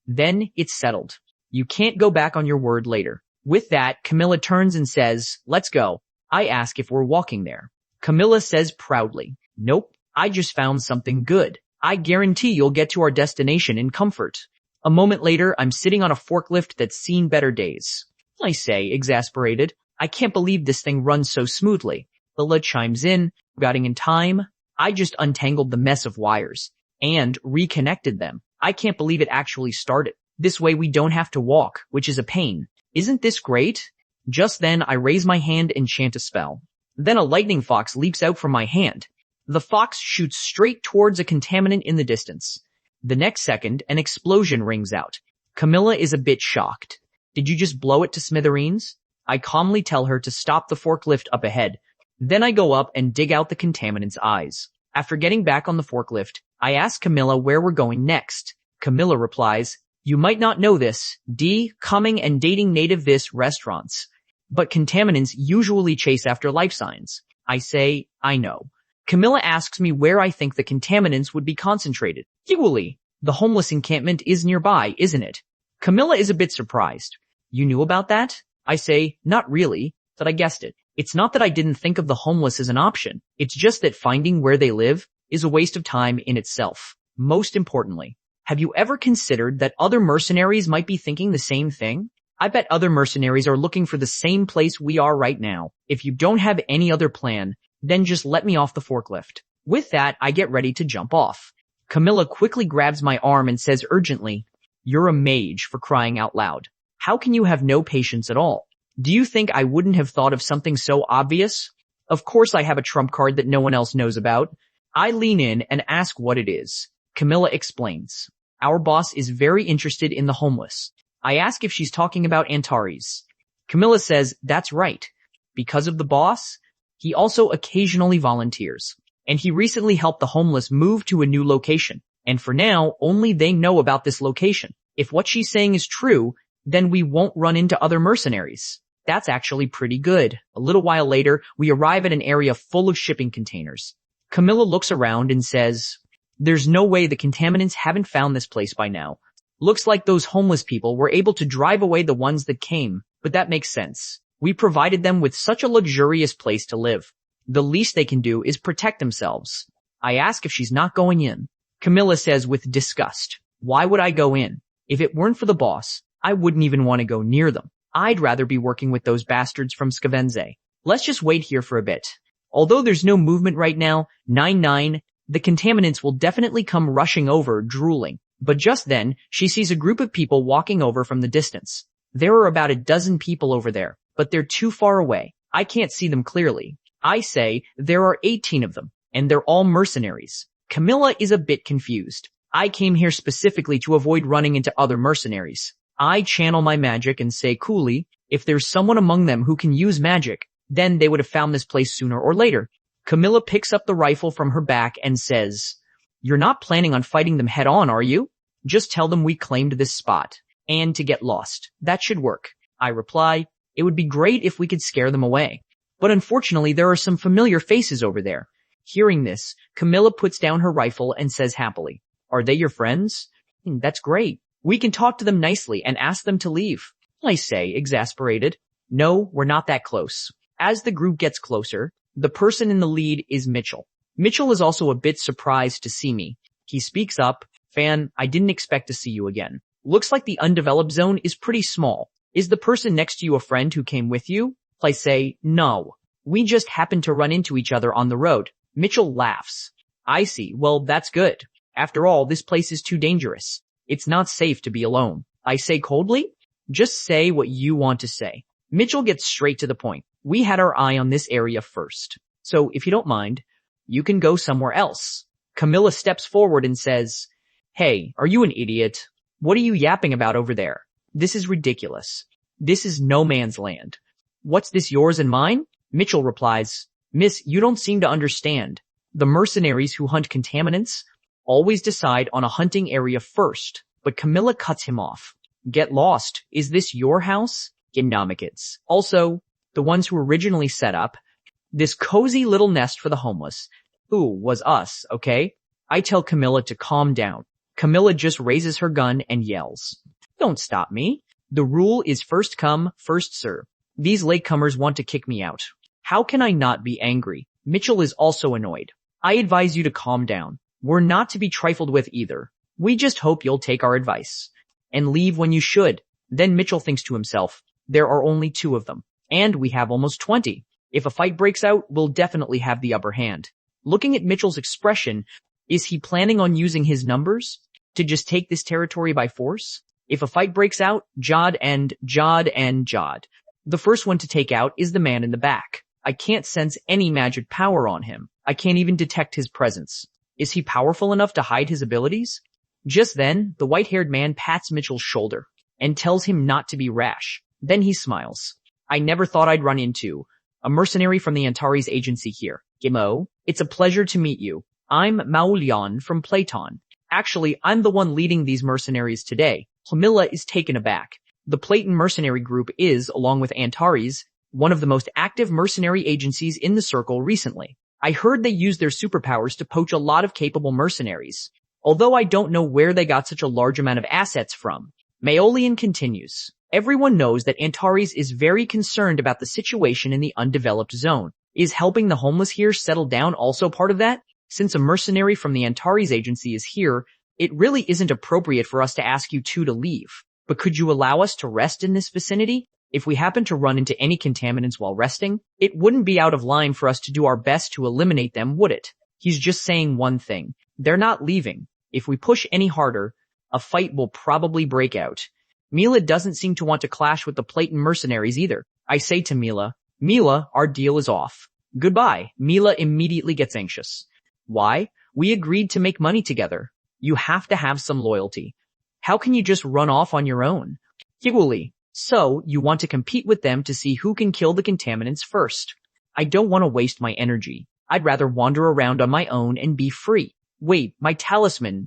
Then it's settled. You can't go back on your word later. With that, Camilla turns and says, let's go. I ask if we're walking there. Camilla says proudly, nope, I just found something good. I guarantee you'll get to our destination in comfort. A moment later, I'm sitting on a forklift that's seen better days. I say, exasperated, I can't believe this thing runs so smoothly. Lila chimes in, routing in time. I just untangled the mess of wires and reconnected them. I can't believe it actually started. This way we don't have to walk, which is a pain. Isn't this great? Just then, I raise my hand and chant a spell. Then a lightning fox leaps out from my hand. The fox shoots straight towards a contaminant in the distance. The next second, an explosion rings out. Camilla is a bit shocked. Did you just blow it to smithereens? I calmly tell her to stop the forklift up ahead. Then I go up and dig out the contaminant's eyes. After getting back on the forklift, I ask Camilla where we're going next. Camilla replies, you might not know this, coming and dating native this restaurants. But contaminants usually chase after life signs. I say, I know. Camilla asks me where I think the contaminants would be concentrated. Usually, the homeless encampment is nearby, isn't it? Camilla is a bit surprised. You knew about that? I say, not really, but I guessed it. It's not that I didn't think of the homeless as an option. It's just that finding where they live is a waste of time in itself. Most importantly, have you ever considered that other mercenaries might be thinking the same thing? I bet other mercenaries are looking for the same place we are right now. If you don't have any other plan, then just let me off the forklift. With that, I get ready to jump off. Camilla quickly grabs my arm and says urgently, you're a mage, for crying out loud. How can you have no patience at all? Do you think I wouldn't have thought of something so obvious? Of course I have a trump card that no one else knows about. I lean in and ask what it is. Camilla explains. Our boss is very interested in the homeless. I ask if she's talking about Antares. Camilla says, that's right. Because of the boss, he also occasionally volunteers. And he recently helped the homeless move to a new location. And for now, only they know about this location. If what she's saying is true, then we won't run into other mercenaries. That's actually pretty good. A little while later, we arrive at an area full of shipping containers. Camilla looks around and says, there's no way the contaminants haven't found this place by now. Looks like those homeless people were able to drive away the ones that came, but that makes sense. We provided them with such a luxurious place to live. The least they can do is protect themselves. I ask if she's not going in. Camilla says with disgust, why would I go in? If it weren't for the boss, I wouldn't even want to go near them. I'd rather be working with those bastards from Scavenze. Let's just wait here for a bit. Although there's no movement right now, 9-9, the contaminants will definitely come rushing over, drooling. But just then, she sees a group of people walking over from the distance. There are about a dozen people over there, but they're too far away. I can't see them clearly. I say there are 18 of them, and they're all mercenaries. Camilla is a bit confused. I came here specifically to avoid running into other mercenaries. I channel my magic and say coolly, if there's someone among them who can use magic, then they would have found this place sooner or later. Camilla picks up the rifle from her back and says, you're not planning on fighting them head on, are you? Just tell them we claimed this spot, and to get lost. That should work. I reply, it would be great if we could scare them away. But unfortunately, there are some familiar faces over there. Hearing this, Camilla puts down her rifle and says happily, are they your friends? That's great. We can talk to them nicely and ask them to leave. I say, exasperated. No, we're not that close. As the group gets closer, the person in the lead is Mitchell. Mitchell is also a bit surprised to see me. He speaks up, Fan, I didn't expect to see you again. Looks like the undeveloped zone is pretty small. Is the person next to you a friend who came with you? I say, no. We just happened to run into each other on the road. Mitchell laughs. I see. Well, that's good. After all, this place is too dangerous. It's not safe to be alone. I say coldly, just say what you want to say. Mitchell gets straight to the point. We had our eye on this area first. So if you don't mind, you can go somewhere else. Camilla steps forward and says, hey, are you an idiot? What are you yapping about over there? This is ridiculous. This is no man's land. What's this, yours and mine? Mitchell replies, Miss, you don't seem to understand. The mercenaries who hunt contaminants always decide on a hunting area first, but Camilla cuts him off. Get lost. Is this your house? Anicaps. Also, the ones who originally set up this cozy little nest for the homeless, who was us, okay? I tell Camilla to calm down. Camilla just raises her gun and yells. Don't stop me. The rule is first come, first serve. These latecomers want to kick me out. How can I not be angry? Mitchell is also annoyed. I advise you to calm down. We're not to be trifled with either. We just hope you'll take our advice. And leave when you should. Then Mitchell thinks to himself, there are only 2 of them. And we have almost 20. If a fight breaks out, we'll definitely have the upper hand. Looking at Mitchell's expression, is he planning on using his numbers to just take this territory by force? If a fight breaks out, Jod. The first one to take out is the man in the back. I can't sense any magic power on him. I can't even detect his presence. Is he powerful enough to hide his abilities? Just then, the white-haired man pats Mitchell's shoulder and tells him not to be rash. Then he smiles. I never thought I'd run into a mercenary from the Antares agency here. Gimo, it's a pleasure to meet you. I'm Maulian from Platon. Actually, I'm the one leading these mercenaries today. Camilla is taken aback. The Platon mercenary group is, along with Antares, one of the most active mercenary agencies in the circle recently. I heard they use their superpowers to poach a lot of capable mercenaries. Although I don't know where they got such a large amount of assets from. Maolian continues. Everyone knows that Antares is very concerned about the situation in the undeveloped zone. Is helping the homeless here settle down also part of that? Since a mercenary from the Antares agency is here, it really isn't appropriate for us to ask you 2 to leave. But could you allow us to rest in this vicinity? If we happen to run into any contaminants while resting, it wouldn't be out of line for us to do our best to eliminate them, would it? He's just saying one thing. They're not leaving. If we push any harder, a fight will probably break out. Mila doesn't seem to want to clash with the Platon mercenaries either. I say to Mila, our deal is off. Goodbye. Mila immediately gets anxious. Why? We agreed to make money together. You have to have some loyalty. How can you just run off on your own? Higuli. So, you want to compete with them to see who can kill the contaminants first. I don't want to waste my energy. I'd rather wander around on my own and be free. Wait, my talisman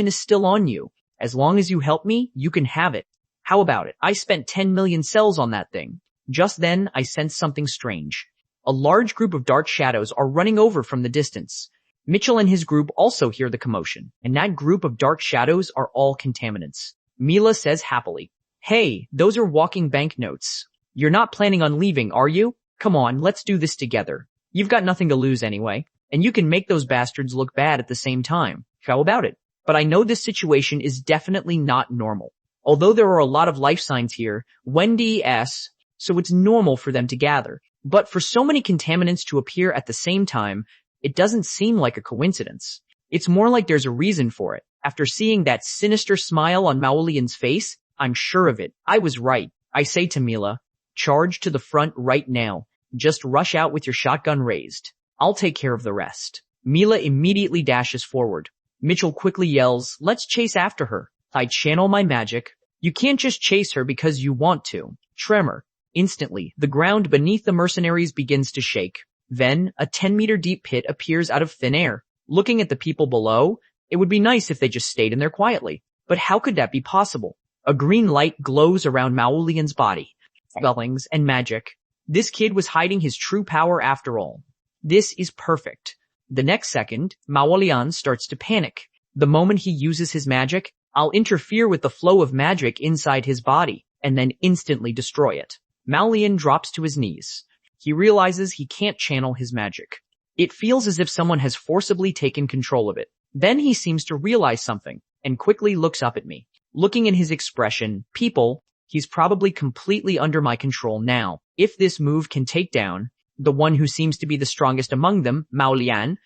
is still on you. As long as you help me, you can have it. How about it? I spent 10 million cells on that thing. Just then, I sensed something strange. A large group of dark shadows are running over from the distance. Mitchell and his group also hear the commotion, and that group of dark shadows are all contaminants. Mila says happily, Hey, those are walking banknotes. You're not planning on leaving, are you? Come on, let's do this together. You've got nothing to lose anyway, and you can make those bastards look bad at the same time. How about it? But I know this situation is definitely not normal. Although there are a lot of life signs here, Wendy S., so it's normal for them to gather. But for so many contaminants to appear at the same time, it doesn't seem like a coincidence. It's more like there's a reason for it. After seeing that sinister smile on Maulian's face, I'm sure of it. I was right. I say to Mila, charge to the front right now. Just rush out with your shotgun raised. I'll take care of the rest. Mila immediately dashes forward. Mitchell quickly yells, let's chase after her. I channel my magic. You can't just chase her because you want to. Tremor. Instantly, the ground beneath the mercenaries begins to shake. Then, a 10-meter deep pit appears out of thin air. Looking at the people below, it would be nice if they just stayed in there quietly. But how could that be possible? A green light glows around Maulian's body. Spellings and magic. This kid was hiding his true power after all. This is perfect. The next second, Maulian starts to panic. The moment he uses his magic, I'll interfere with the flow of magic inside his body, and then instantly destroy it. Maulian drops to his knees. He realizes he can't channel his magic. It feels as if someone has forcibly taken control of it. Then he seems to realize something, and quickly looks up at me. Looking in his expression, people, he's probably completely under my control now. If this move can take down the one who seems to be the strongest among them, Maulian,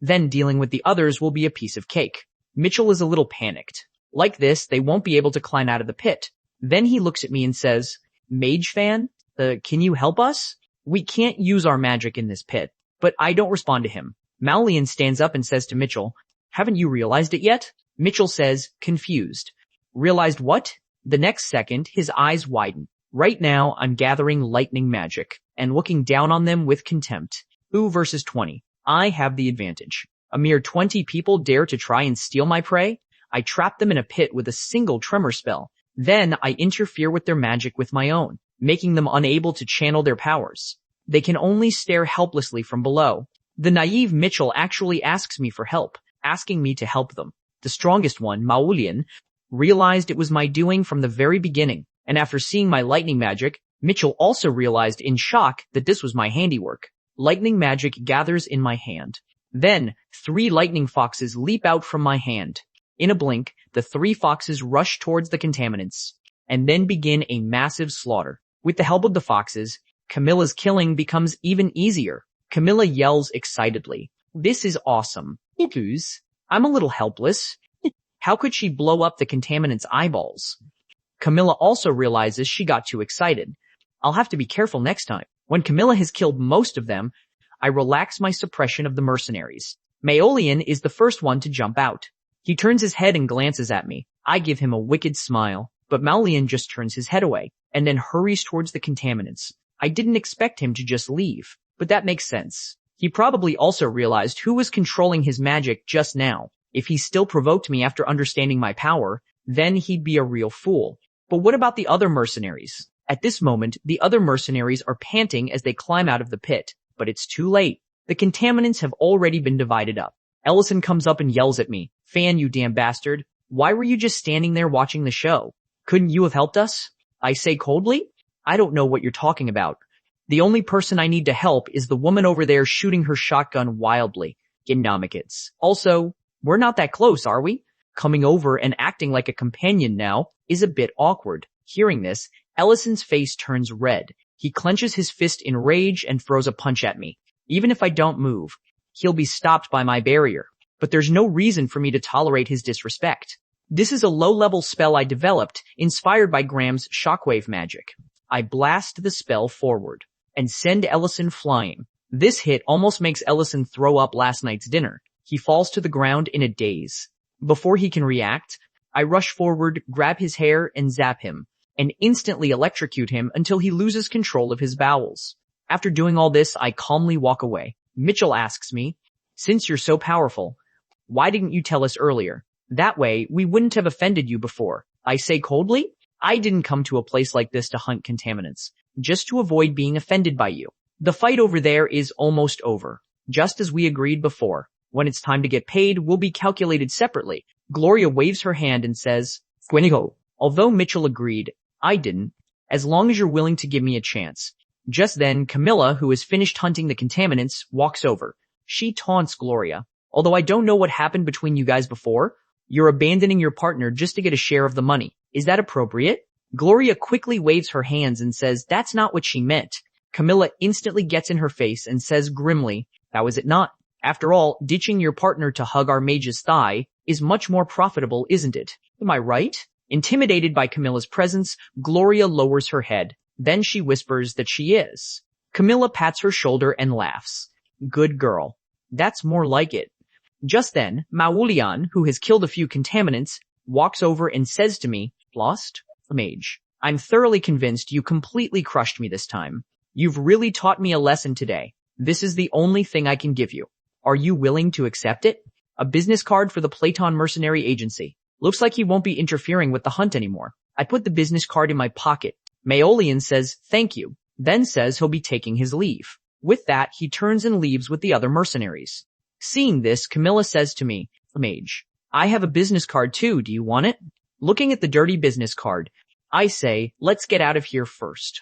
then dealing with the others will be a piece of cake. Mitchell is a little panicked. Like this, they won't be able to climb out of the pit. Then he looks at me and says, Mage fan? Can you help us? We can't use our magic in this pit. But I don't respond to him. Maulian stands up and says to Mitchell, haven't you realized it yet? Mitchell says, confused. Realized what? The next second, his eyes widen. Right now, I'm gathering lightning magic and looking down on them with contempt. Ooh versus 20. I have the advantage. A mere 20 people dare to try and steal my prey? I trap them in a pit with a single tremor spell. Then I interfere with their magic with my own, making them unable to channel their powers. They can only stare helplessly from below. The naive Mitchell actually asks me for help, asking me to help them. The strongest one, Maulian, realized it was my doing from the very beginning, and after seeing my lightning magic, Mitchell also realized in shock that this was my handiwork. Lightning magic gathers in my hand. Then, 3 lightning foxes leap out from my hand. In a blink, the 3 foxes rush towards the contaminants, and then begin a massive slaughter. With the help of the foxes, Camilla's killing becomes even easier. Camilla yells excitedly. This is awesome. I'm a little helpless. How could she blow up the contaminants' eyeballs? Camilla also realizes she got too excited. I'll have to be careful next time. When Camilla has killed most of them, I relax my suppression of the mercenaries. Maolian is the first one to jump out. He turns his head and glances at me. I give him a wicked smile, but Maolian just turns his head away, and then hurries towards the contaminants. I didn't expect him to just leave, but that makes sense. He probably also realized who was controlling his magic just now. If he still provoked me after understanding my power, then he'd be a real fool. But what about the other mercenaries? At this moment, the other mercenaries are panting as they climb out of the pit, but it's too late. The contaminants have already been divided up. Ellison comes up and yells at me. Fan, you damn bastard. Why were you just standing there watching the show? Couldn't you have helped us? I say coldly. I don't know what you're talking about. The only person I need to help is the woman over there shooting her shotgun wildly. Anicaps. Also, we're not that close, are we? Coming over and acting like a companion now is a bit awkward. Hearing this, Ellison's face turns red. He clenches his fist in rage and throws a punch at me. Even if I don't move, he'll be stopped by my barrier. But there's no reason for me to tolerate his disrespect. This is a low-level spell I developed, inspired by Graham's shockwave magic. I blast the spell forward and send Ellison flying. This hit almost makes Ellison throw up last night's dinner. He falls to the ground in a daze. Before he can react, I rush forward, grab his hair, and zap him, and instantly electrocute him until he loses control of his bowels. After doing all this, I calmly walk away. Mitchell asks me, since you're so powerful, why didn't you tell us earlier? That way, we wouldn't have offended you before. I say coldly, I didn't come to a place like this to hunt contaminants, just to avoid being offended by you. The fight over there is almost over, just as we agreed before. When it's time to get paid, we'll be calculated separately. Gloria waves her hand and says, Gwenigo. Although Mitchell agreed, I didn't, as long as you're willing to give me a chance. Just then, Camilla, who has finished hunting the contaminants, walks over. She taunts Gloria. Although I don't know what happened between you guys before, you're abandoning your partner just to get a share of the money. Is that appropriate? Gloria quickly waves her hands and says that's not what she meant. Camilla instantly gets in her face and says grimly, how is it not? After all, ditching your partner to hug our mage's thigh is much more profitable, isn't it? Am I right? Intimidated by Camilla's presence, Gloria lowers her head. Then she whispers that she is. Camilla pats her shoulder and laughs. Good girl. That's more like it. Just then, Maulian, who has killed a few contaminants, walks over and says to me, Lost? Mage. I'm thoroughly convinced you completely crushed me this time. You've really taught me a lesson today. This is the only thing I can give you. Are you willing to accept it? A business card for the Platon Mercenary Agency. Looks like he won't be interfering with the hunt anymore. I put the business card in my pocket. Maolian says thank you, then says he'll be taking his leave. With that, he turns and leaves with the other mercenaries. Seeing this, Camilla says to me, Mage, I have a business card too, do you want it? Looking at the dirty business card, I say, let's get out of here first.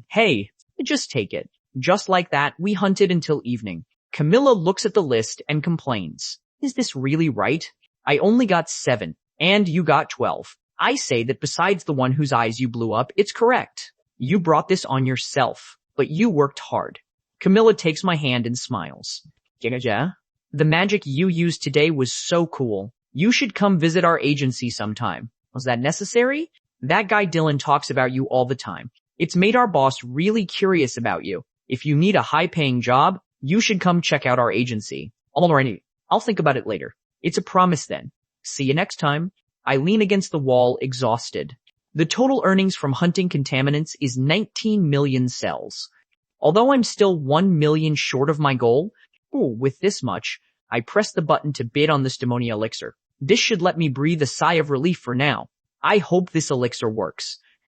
Hey, just take it. Just like that, we hunted until evening. Camilla looks at the list and complains. Is this really right? I only got 7, and you got 12. I say that besides the one whose eyes you blew up, it's correct. You brought this on yourself, but you worked hard. Camilla takes my hand and smiles. The magic you used today was so cool. You should come visit our agency sometime. Was that necessary? That guy Dylan talks about you all the time. It's made our boss really curious about you. If you need a high-paying job, you should come check out our agency. Alrighty, I'll think about it later. It's a promise then. See you next time. I lean against the wall, exhausted. The total earnings from hunting contaminants is 19 million cells. Although I'm still 1 million short of my goal, with this much, I press the button to bid on this demonia elixir. This should let me breathe a sigh of relief for now. I hope this elixir works.